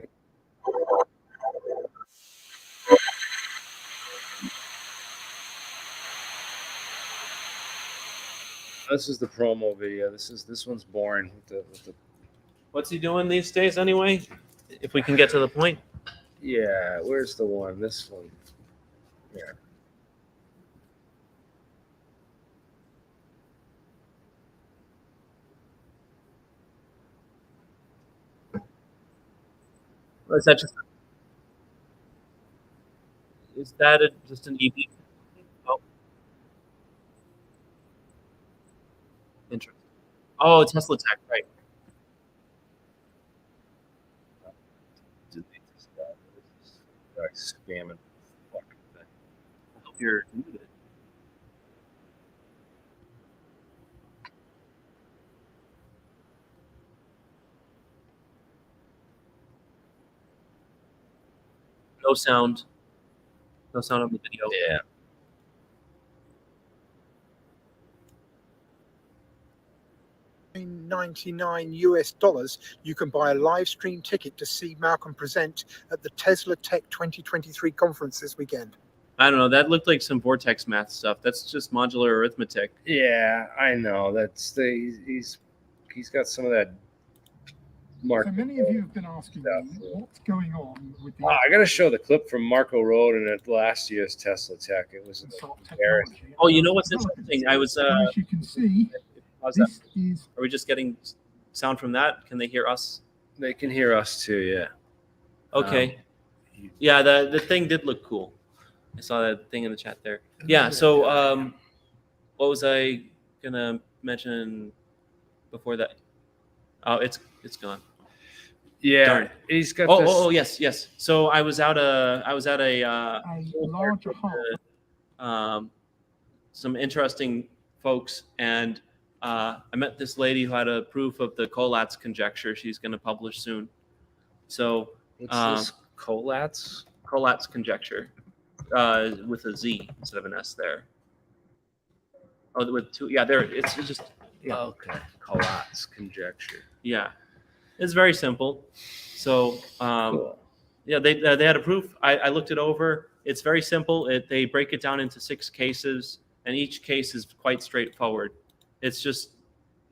This is the promo video. This one's boring with the What's he doing these days anyway? If we can get to the point. yeah. Where's the one? This one. Yeah. Or is that just an EV? Oh. Interesting. Oh, Tesla Tech, right. Scamming. Fucking thing. I hope you're muted. No sound. No sound on the video. Yeah. $99 you can buy a live stream ticket to see Malcolm present at the Tesla Tech 2023 conference this weekend. I don't know. That looked like some vortex math stuff. That's just modular arithmetic. Yeah, I know. That's he's got some of that. Mark. So many of you have been asking me what's going on with the I got to show the clip from Marco Roden at last year's Tesla Tech. It was sort of embarrassing. technology. Oh, you know what's interesting? I was. As you can see, How's that? this is Are we just getting sound from that? Can they hear us? They can hear us too. Yeah. Okay. Yeah, the thing did look cool. I saw that thing in the chat there. Yeah. So, what was I gonna mention before that? Oh, it's gone. Yeah. Darn. He's got. Oh, yes. So I was at a a larger hub. some interesting folks, and I met this lady who had a proof of the Collatz conjecture. She's going to publish soon. So What's this? Collatz? Collatz conjecture. with a Z instead of an S there. Oh, with two. Yeah, there. It's just. Yeah. Okay. Collat's conjecture. Yeah, it's very simple. So Cool. yeah, they had a proof. I looked it over. It's very simple. They break it down into 6 cases, and each case is quite straightforward. It's just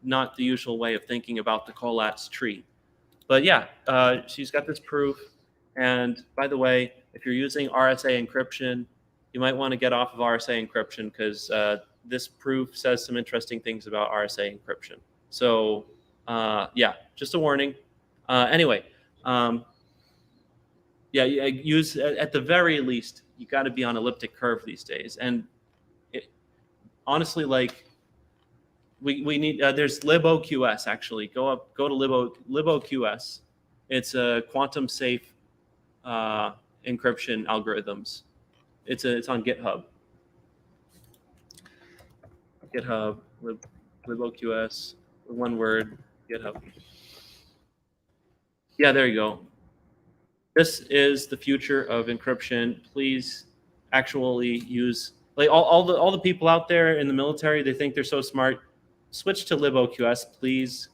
not the usual way of thinking about the Collat's tree. But yeah, she's got this proof. And by the way, if you're using RSA encryption, you might want to get off of RSA encryption because this proof says some interesting things about RSA encryption. So yeah, just a warning. Anyway, yeah, use at the very least, you got to be on elliptic curve these days. And honestly, like we need there's LibOQS actually. Go to LibOQS. It's a quantum safe encryption algorithms. It's on GitHub. GitHub LibOQS, one word, GitHub. Yeah, there you go. This is the future of encryption. Please actually use, like all the people out there in the military, they think they're so smart. Switch to LibOQS, please.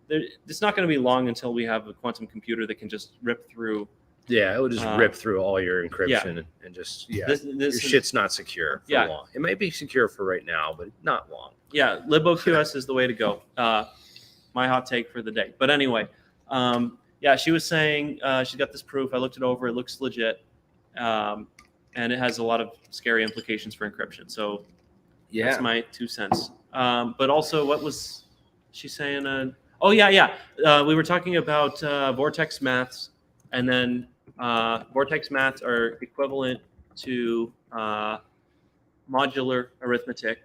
It's not going to be long until we have a quantum computer that can just rip through. Yeah, it will just rip through all your encryption Yeah. and just Your shit's not secure for long. It might be secure for right now, but not long. Yeah, LibOQS is the way to go. My hot take for the day. But anyway, yeah, she was saying she's got this proof. I looked it over. It looks legit. And it has a lot of scary implications for encryption. So that's my 2 cents. But also, what was she saying? Oh, yeah. We were talking about vortex maths. And then vortex maths are equivalent to modular arithmetic.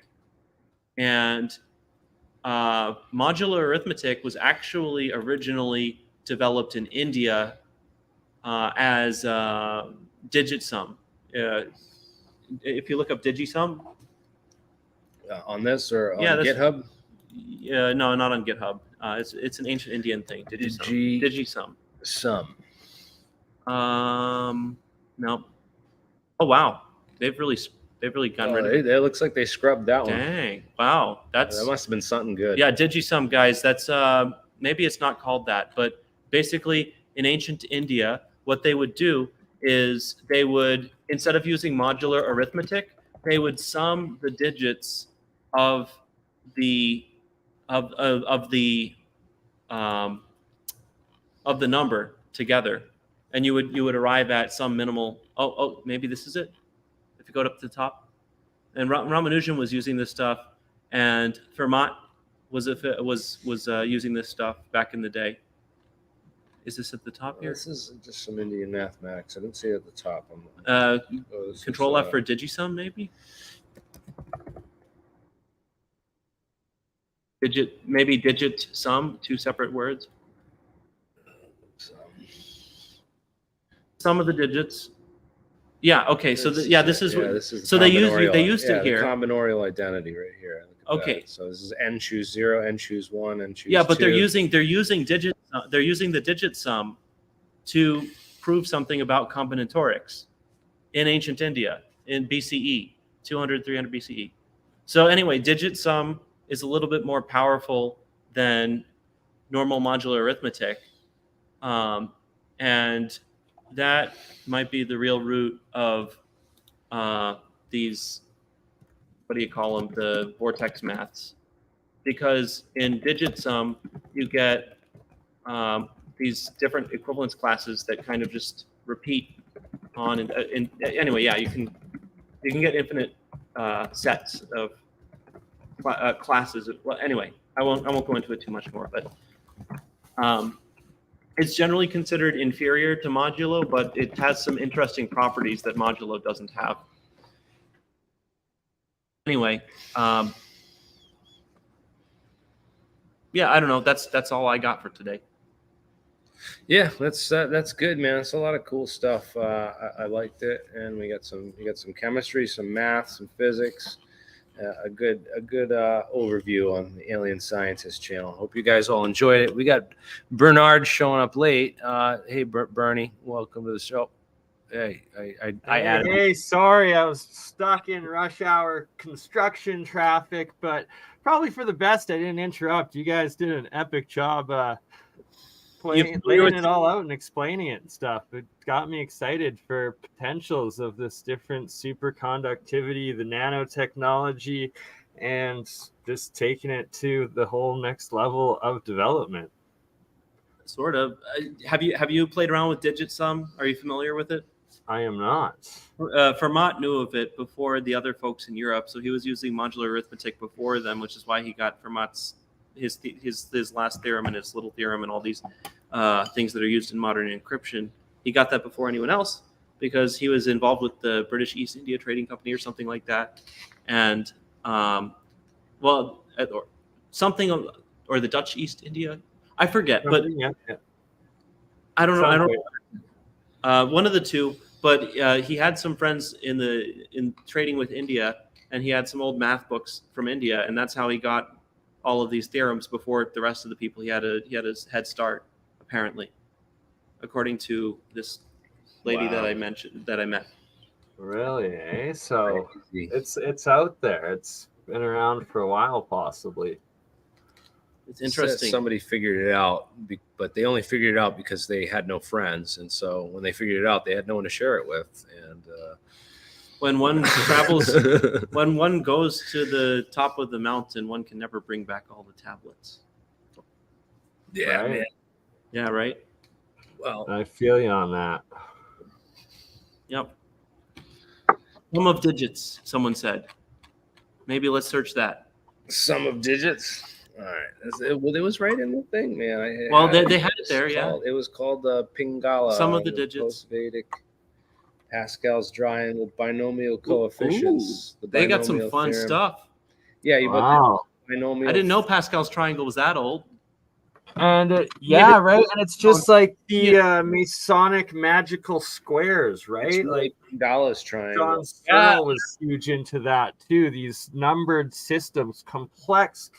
And modular arithmetic was actually originally developed in India as digit sum. If you look up digisum, on this or on GitHub? No, not on GitHub. It's an ancient Indian thing. Digisum. Sum. No. Oh wow, they've really gotten rid of it. It looks like they scrubbed that one. Dang! Wow, that must have been something good. Yeah, digisum, guys. That's maybe it's not called that, but basically in ancient India, what they would do is they would, instead of using modular arithmetic, they would sum the digits of the number together, and you would arrive at some minimal. Oh, maybe this is it. If you go up to the top, and Ramanujan was using this stuff, and Fermat was using this stuff back in the day. Is this at the top here? This is just some Indian mathematics. I didn't see it at the top. Control F for digisum, maybe. Digit sum, 2 separate words. Sum of the digits. Yeah. Okay. So this is so they used it here. The combinatorial identity right here. Okay. That. So this is n choose 0, n choose 1, n choose 2. Yeah, but they're using the digit sum to prove something about combinatorics in ancient India in BCE, 200, 300 BCE. So anyway, digit sum is a little bit more powerful than normal modular arithmetic. And that might be the real root of these, what do you call them, the vortex maths. Because in digit sum, you get these different equivalence classes that kind of just repeat on. And anyway, yeah, you can get infinite sets of classes. Well, anyway, I won't go into it too much more, but it's generally considered inferior to modulo, but it has some interesting properties that modulo doesn't have. Anyway, yeah, I don't know. That's all I got for today. Yeah, that's good, man. It's a lot of cool stuff. I liked it, and we got some chemistry, some math, some physics. A good overview on the Alien Scientist channel. Hope you guys all enjoyed it. We got Bernard showing up late. Hey, Bernie, welcome to the show. Hey, I added. Hey, sorry, I was stuck in rush hour construction traffic, but probably for the best I didn't interrupt. You guys did an epic job laying it all out and explaining it and stuff. It got me excited for potentials of this different superconductivity, the nanotechnology, and just taking it to the whole next level of development. Sort of. Have you played around with digits some? Are you familiar with it? I am not. Fermat knew of it before the other folks in Europe, so he was using modular arithmetic before them, which is why he got Fermat's his last theorem and his little theorem and all these things that are used in modern encryption. He got that before anyone else because he was involved with the British East India Trading Company or something like that, and or the Dutch East India. I forget, but Yeah. I don't know. One of the two. But he had some friends in trading with India, and he had some old math books from India, and that's how he got all of these theorems before the rest of the people. He had a head start, apparently, according to this lady that I met. Really, eh? So it's out there. It's been around for a while, possibly. It's interesting. Somebody figured it out, but they only figured it out because they had no friends, and so when they figured it out, they had no one to share it with. And when one travels, when one goes to the top of the mountain, one can never bring back all the tablets. Yeah, Right? man. Yeah, right. Well, I feel you on that. Yep. Sum of digits, someone said. Maybe let's search that. sum of digits. All right. Well, it was right in the thing, man. Well, they had it there, yeah. It was called Pingala. Sum of the digits. Post-Vedic Pascal's triangle binomial coefficients. Ooh, they got some binomial fun theorem. stuff. Yeah, you Wow. binomial. I didn't know Pascal's triangle was that old. And right. And it's just like the Masonic magical squares, right? Like Pingala's triangle. John Searle was huge into that too. These numbered systems, complex,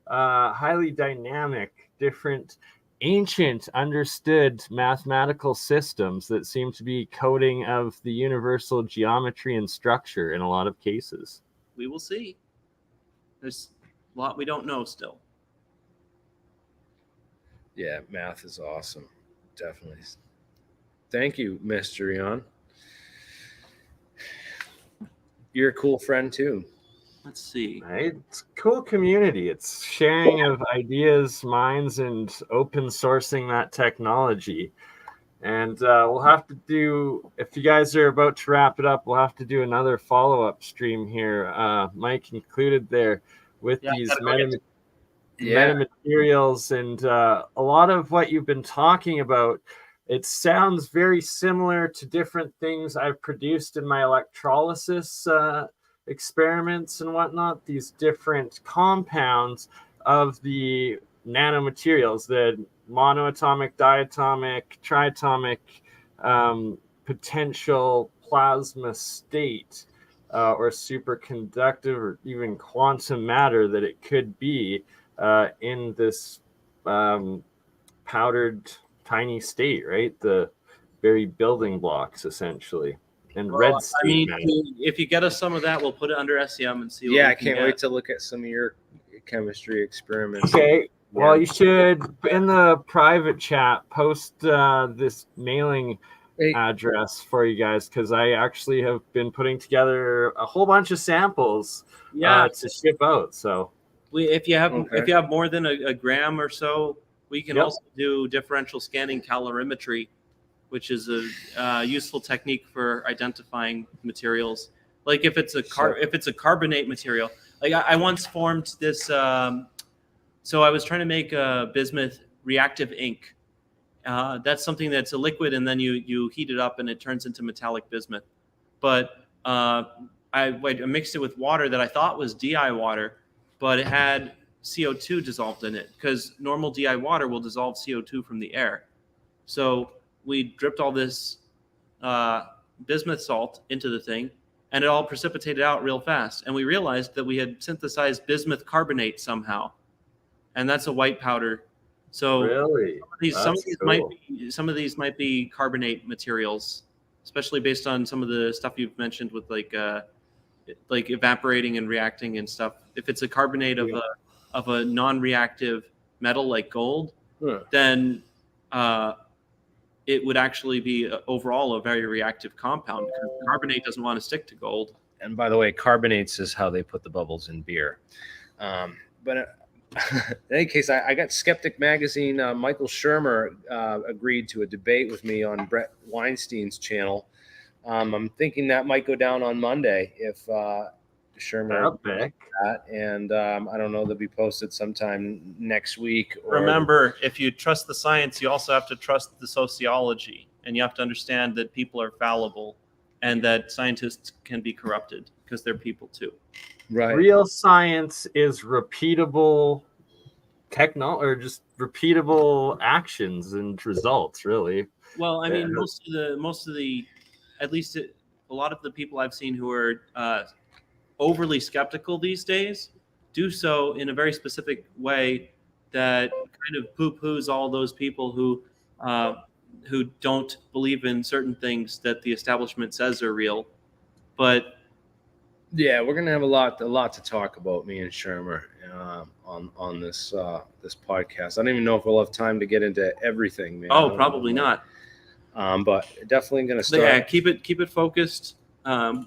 highly dynamic, different, ancient, understood mathematical systems that seem to be coding of the universal geometry and structure in a lot of cases. We will see. There's a lot we don't know still. Yeah, math is awesome. Definitely. Thank you, Mr. Ian. You're a cool friend too. Let's see. Right? It's a cool community. It's sharing of ideas, minds, and open sourcing that technology. And we'll have to do, if you guys are about to wrap it up, we'll have to do another follow-up stream here. Mike included there with these metamaterials and a lot of what you've been talking about. It sounds very similar to different things I've produced in my electrolysis experiments and whatnot, these different compounds of the nanomaterials, the monoatomic, diatomic, triatomic potential plasma state or superconductive or even quantum matter that it could be in this powdered tiny state, right? The very building blocks, essentially. And red state. I mean, if you get us some of that, we'll put it under SEM and see what I can't wait to look at some of your chemistry experiments. Okay. Well, you should, in the private chat, post this mailing address for you guys, because I actually have been putting together a whole bunch of samples to ship out. So if you have more than a gram or so, we can also do differential scanning calorimetry, which is a useful technique for identifying materials. Like if it's a carbonate material, like I once formed this. So I was trying to make a bismuth reactive ink. That's something that's a liquid, and then you heat it up, and it turns into metallic bismuth. But I mixed it with water that I thought was DI water, but it had CO2 dissolved in it, because normal DI water will dissolve CO2 from the air. So we dripped all this bismuth salt into the thing, and it all precipitated out real fast. And we realized that we had synthesized bismuth carbonate somehow, and that's a white powder. So really, some of these might be some of these might be carbonate materials, especially based on some of the stuff you've mentioned with like evaporating and reacting and stuff. If it's a carbonate of a non-reactive metal like gold, then it would actually be overall a very reactive compound, because carbonate doesn't want to stick to gold. And by the way, carbonates is how they put the bubbles in beer. But in any case, I got Skeptic Magazine. Michael Shermer agreed to a debate with me on Brett Weinstein's channel. I'm thinking that might go down on Monday if Shermer Epic. that, and I don't know, they'll be posted sometime next week. Remember, if you trust the science, you also have to trust the sociology, and you have to understand that people are fallible and that scientists can be corrupted because they're people too. Right. Real science is repeatable or just repeatable actions and results, really. Well, I mean, most of the, at least a lot of the people I've seen who are overly skeptical these days do so in a very specific way that kind of poo-poos all those people who don't believe in certain things that the establishment says are real. But yeah, we're gonna have a lot to talk about, me and Shermer, on this this podcast. I don't even know if we'll have time to get into everything, man. Oh, probably not. But definitely gonna start. Yeah, keep it focused.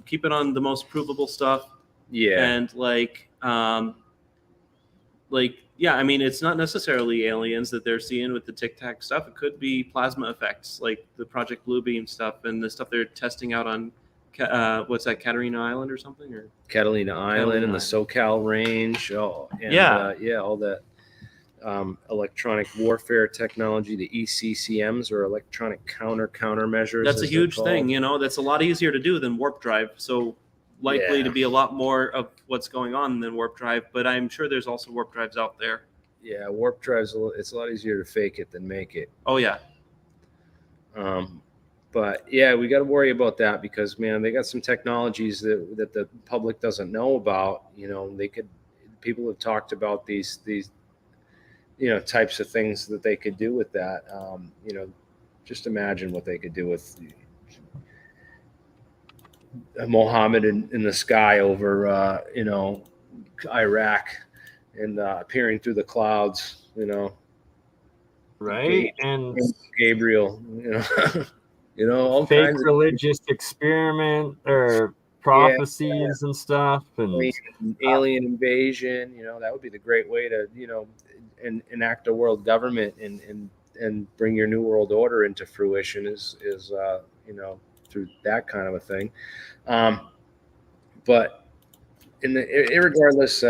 Keep it on the most provable stuff. Yeah, and yeah, I mean, it's not necessarily aliens that they're seeing with the Tic Tac stuff. It could be plasma effects, like the Project Bluebeam stuff and the stuff they're testing out on what's that, Catalina Island or something, or Catalina Island and the SoCal range. Oh, and, all that electronic warfare technology, the ECCMs, or electronic countermeasures. That's a huge thing. You know, that's a lot easier to do than warp drive. So likely to be a lot more of what's going on than warp drive, but I'm sure there's also warp drives out there. Yeah, warp drives, it's a lot easier to fake it than make it. Oh yeah. But yeah, we got to worry about that because, man, they got some technologies that the public doesn't know about. You know, people have talked about these types of things that they could do with that. Just imagine what they could do with Mohammed in the sky over Iraq and appearing through the clouds, right? And Gabriel, all fake kinds religious experiment or prophecies and stuff, and alien invasion. That would be the great way to enact a world government and bring your new world order into fruition is through that kind of a thing. But irregardless,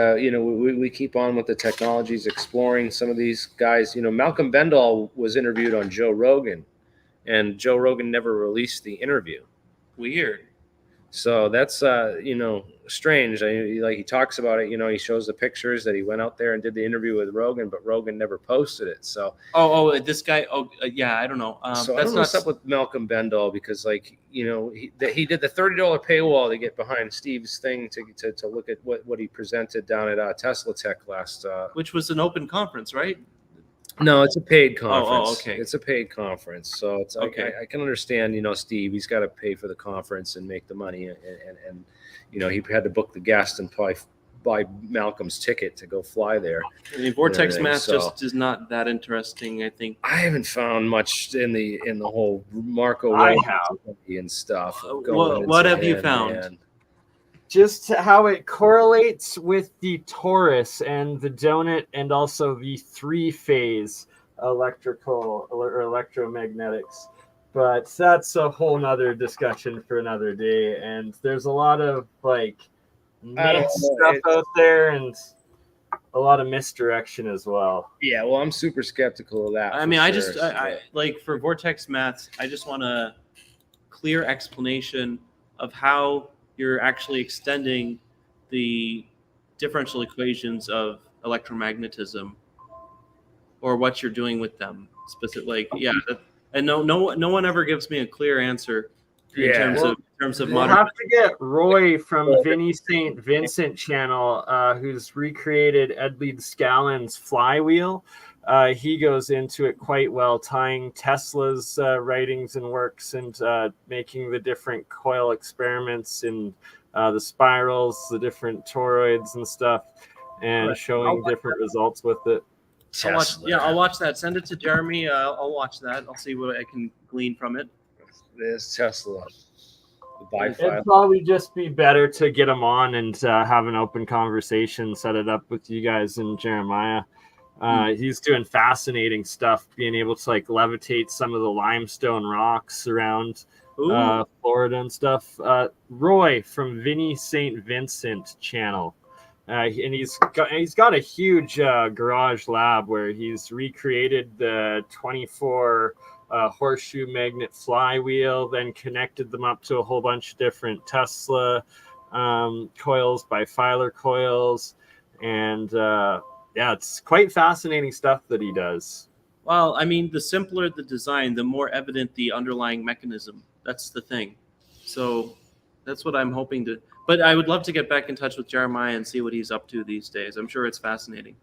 we keep on with the technologies, exploring some of these guys. Malcolm Bendall was interviewed on Joe Rogan, and Joe Rogan never released the interview. Weird. So that's strange. He talks about it. He shows the pictures that he went out there and did the interview with Rogan, but Rogan never posted it. So this guy. Yeah, I don't know. So that's what's up with Malcolm Bendall, because he did the $30 paywall to get behind Steve's thing to look at what he presented down at Tesla Tech last. Which was an open conference, right? No, it's a paid conference. Oh, okay. It's a paid conferse. So it's okay. I can understand, Steve, he's got to pay for the conference and make the money. And he had to book the guest and probably buy Malcolm's ticket to go fly there. I mean, Vortex Math just is not that interesting, I think. I haven't found much in the whole Marco and stuff. What have you found? Man. Just how it correlates with the torus and the donut, and also the three-phase electrical or electromagnetics. But that's a whole nother discussion for another day. And there's a lot of mixed stuff out there, and a lot of misdirection as well. Yeah, well, I'm super skeptical of that. I mean, I for Vortex Maths, I just want a clear explanation of how you're actually extending the differential equations of electromagnetism, or what you're doing with them. And no one ever gives me a clear answer in terms of we'll modern. have to get Roy from Vinny St. Vincent channel, who's recreated Edley Scallan's flywheel, he goes into it quite well, tying Tesla's writings and works and making the different coil experiments in the spirals, the different toroids and stuff, and Right. showing different results with it. I'll watch that. Send it to Jeremy. I'll watch that. I'll see what I can glean from it. There's Tesla. The It'd Bi-Fi. probably just be better to get him on and have an open conversation, set it up with you guys and Jeremiah. He's doing fascinating stuff, being able to like levitate some of the limestone rocks around Florida and stuff. Roy from Vinny St. Vincent channel. And he's got a huge garage lab where he's recreated the 24 horseshoe magnet flywheel, then connected them up to a whole bunch of different Tesla coils, bifilar coils, and it's quite fascinating stuff that he does. Well, I mean, the simpler the design, the more evident the underlying mechanism. That's the thing. So that's what I'm hoping to. But I would love to get back in touch with Jeremiah and see what he's up to these days. I'm sure it's fascinating.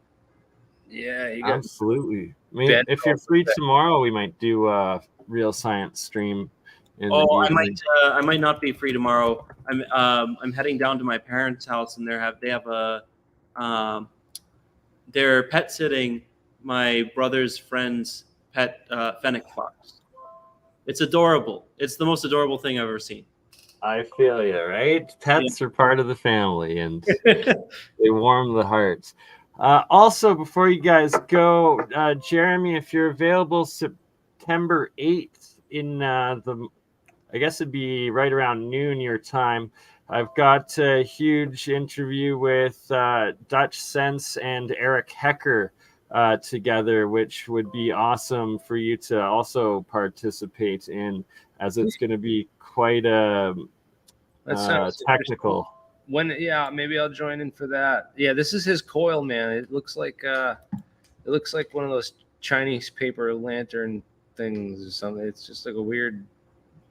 Yeah, you got Absolutely. I mean, if you're free tomorrow, we might do a real science stream. I might not be free tomorrow. I'm heading down to my parents' house, and they have they're pet sitting my brother's friend's pet fennec fox. It's adorable. It's the most adorable thing I've ever seen. I feel you, right? Pets are part of the family, and they warm the heart. Also, before you guys go, Jeremy, if you're available September 8th in I guess it'd be right around noon your time, I've got a huge interview with Dutch Sense and Eric Hecker together, which would be awesome for you to also participate in, as it's going to be quite technical. Maybe I'll join in for that. Yeah, this is his coil, man. It looks like one of those Chinese paper lantern things or something. It's just like a weird,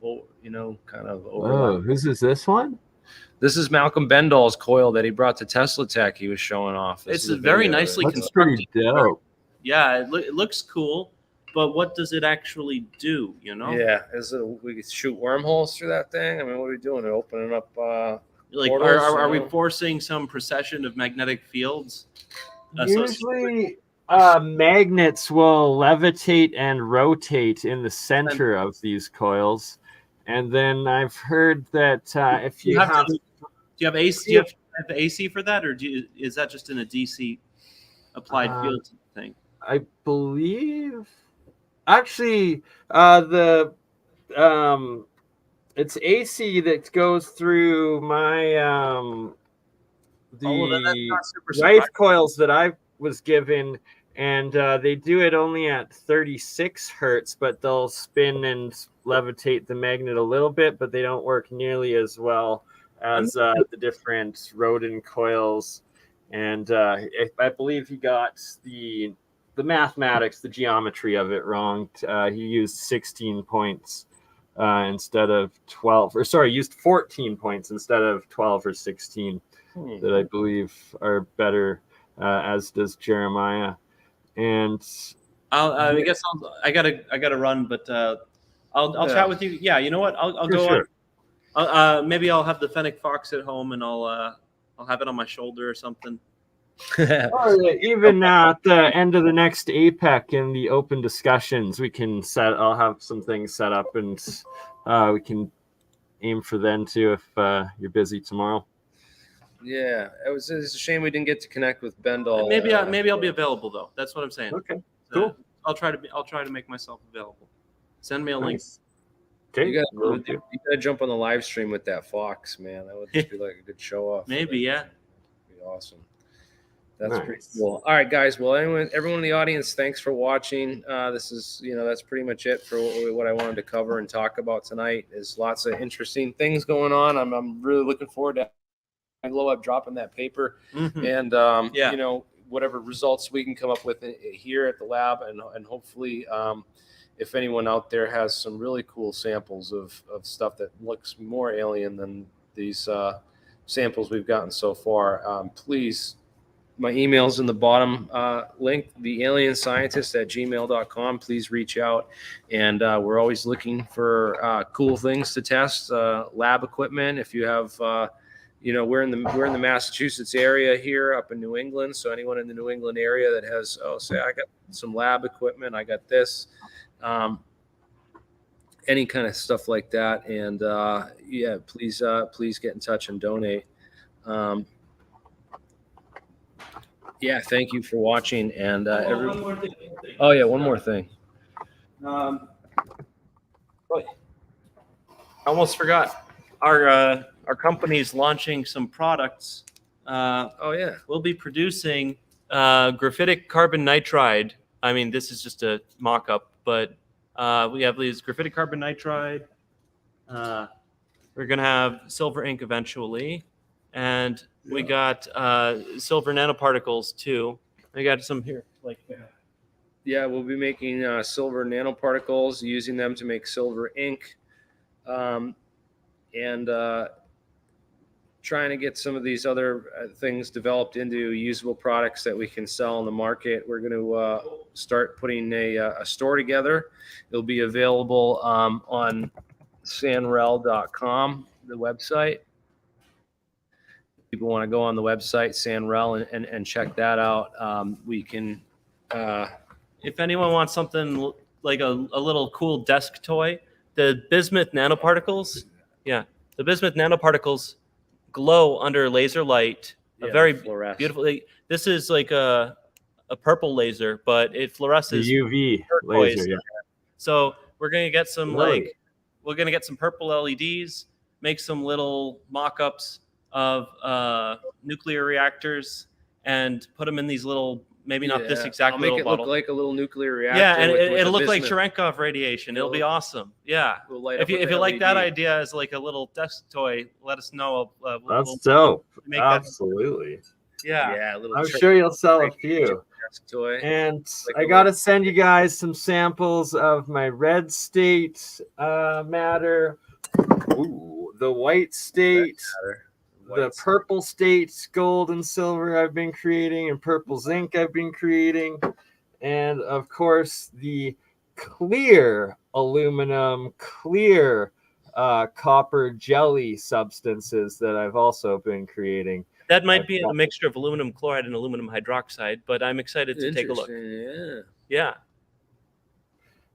kind of overlap. Oh, whose is this one? This is Malcolm Bendall's coil that he brought to Tesla Tech. He was showing off. It's very nicely constructed. Pretty dope. Yeah, it looks cool, but what does it actually do? Yeah, we could shoot wormholes through that thing. I mean, what are we doing? Opening up portals, are we forcing some precession of magnetic fields? Usually, magnets will levitate and rotate in the center of these coils, and then I've heard that if you have, do you have AC? Do you have the AC for that, or is that just in a DC applied field thing? I believe, actually, it's AC that goes through my Rife coils that I was given, and they do it only at 36 hertz, but they'll spin and levitate the magnet a little bit, but they don't work nearly as well as the different Rodin coils. And I believe he got the mathematics, the geometry of it wrong. He used 16 points instead of 12, or sorry, used 14 points instead of 12 or 16 that I believe are better, as does Jeremiah. And I guess I gotta run, but I'll chat with you. Yeah, you know what? I'll go sure. on. Maybe I'll have the fennec fox at home, and I'll have it on my shoulder or something. Even at the end of the next APEC in the open discussions, I'll have some things set up, and we can aim for then too if you're busy tomorrow. Yeah, it's a shame we didn't get to connect with Bendall. Maybe I'll be available though. That's what I'm saying. Okay, cool. I'll try to make myself available. Send me a link. Okay, you gotta jump on the live stream with that fox, man. That would just be like a good show off. Maybe, yeah. That'd be awesome. That's pretty cool. All right, guys. Well, everyone in the audience, thanks for watching. This is, that's pretty much it for what I wanted to cover and talk about tonight. There's lots of interesting things going on. I'm really looking forward to Glow Up dropping that paper, and whatever results we can come up with here at the lab, and hopefully, if anyone out there has some really cool samples of stuff that looks more alien than these samples we've gotten so far, please my email's in the bottom link, TheAlienScientist@gmail.com. Please reach out. And we're always looking for cool things to test, lab equipment. If you have, we're in the Massachusetts area here up in New England. So anyone in the New England area that has, say I got some lab equipment, I got this, any kind of stuff like that. And please get in touch and donate. Thank you for watching. And one more thing. oh yeah, one more thing. I almost forgot. Our company's launching some products. We'll be producing graphitic carbon nitride. I mean, this is just a mock-up, but we have these graphitic carbon nitride. We're gonna have silver ink eventually, and we got silver nanoparticles too. I got some here, like that. Yeah, we'll be making silver nanoparticles, using them to make silver ink, and trying to get some of these other things developed into usable products that we can sell in the market. We're going to start putting a store together. It'll be available on sanrel.com, the website. People want to go on the website, Sanrel, and check that out. We can... if anyone wants something like a little cool desk toy, the bismuth nanoparticles, the bismuth nanoparticles glow under laser light. A very beautiful. This is like a purple laser, but it fluoresces UV turquoise. laser. Yeah. So we're gonna get some Really? we're gonna get some purple LEDs, make some little mock-ups of nuclear reactors, and put them in these little. Maybe not this exact I'll little make it bottle. look like a little nuclear reactor. Yeah, and with it'll the look like bismuth. Cherenkov radiation. It'll be awesome. Yeah. We'll light If up you with if you the like that LED. idea as like a little desk toy, let us know. That's dope. make that- Absolutely. Yeah. a little I'm trick sure you'll sell a few. desk toy. And Like I a got to little- send you guys some samples of my red state matter, the white state, the purple state gold and silver I've been creating, and purple zinc I've been creating, and of course the clear aluminum, clear copper jelly substances that I've also been creating. That might be a mixture of aluminum chloride and aluminum hydroxide, but I'm excited to take a look. Interesting, Yeah.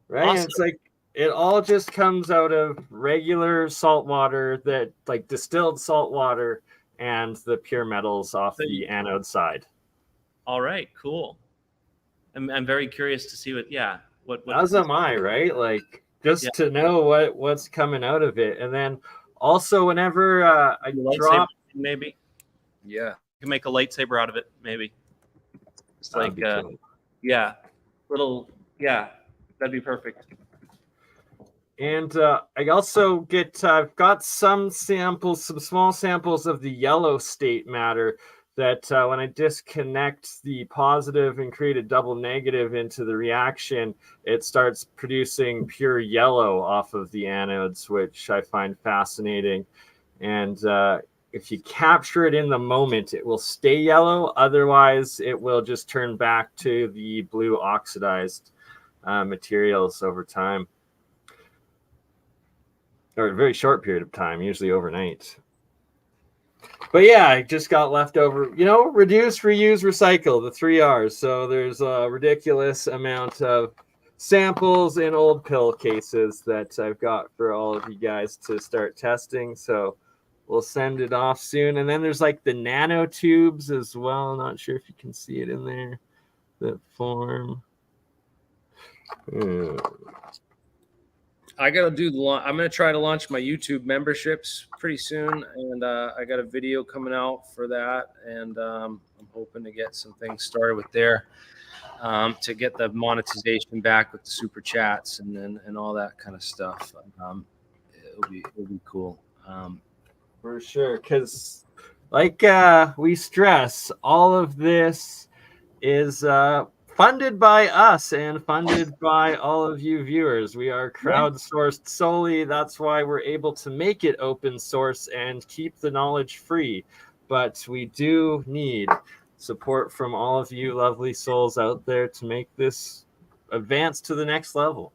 Right? Awesome. It's like it all just comes out of regular salt water, that like distilled salt water, and the pure metals off the anode side. All right. Cool. I'm very curious to see what As am I, right? Like just to know what's coming out of it, and then also whenever I drop, maybe Yeah. you can make a lightsaber out of it. Maybe it's that'd like be cool. that'd be perfect. And I also I've got some small samples of the yellow state matter that when I disconnect the positive and create a double negative into the reaction, it starts producing pure yellow off of the anodes, which I find fascinating. And if you capture it in the moment, it will stay yellow. Otherwise, it will just turn back to the blue oxidized materials over time. Or a very short period of time, usually overnight. But yeah, I just got leftover, reduce, reuse, recycle, the 3 R's. So there's a ridiculous amount of samples in old pill cases that I've got for all of you guys to start testing. So we'll send it off soon. And then there's like the nanotubes as well. I'm not sure if you can see it in there, that form. I gotta do I'm gonna try to launch my YouTube memberships pretty soon, and I got a video coming out for that, and I'm hoping to get some things started with there to get the monetization back with the super chats and all that kind of stuff. It'll be cool. For sure, because like we stress, all of this is funded by us and funded by all of you viewers. We are crowdsourced solely. That's why we're able to make it open source and keep the knowledge free. But we do need support from all of you lovely souls out there to make this advance to the next level.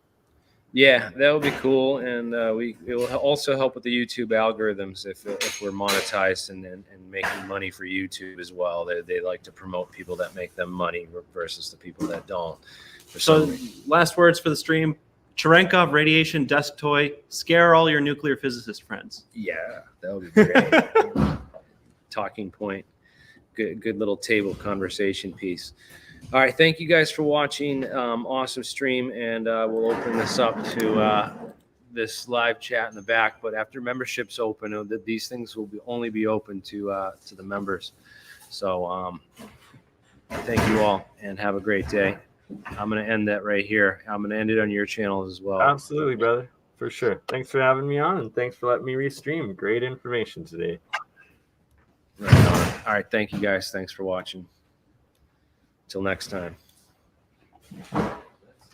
Yeah, that would be cool, and it will also help with the YouTube algorithms if we're monetized and making money for YouTube as well. They like to promote people that make them money versus the people that don't. So, last words for the stream: Cherenkov radiation desk toy. Scare all your nuclear physicist friends. Yeah, that would be great. Talking point. Good little table conversation piece. All right, thank you guys for watching. Awesome stream, and we'll open this up to this live chat in the back. But after memberships open, these things will only be open to the members. So thank you all, and have a great day. I'm going to end that right here. I'm going to end it on your channel as well. Absolutely, brother. For sure. Thanks for having me on, and thanks for letting me restream. Great information today. Right on. All right, thank you guys. Thanks for watching. Till next time.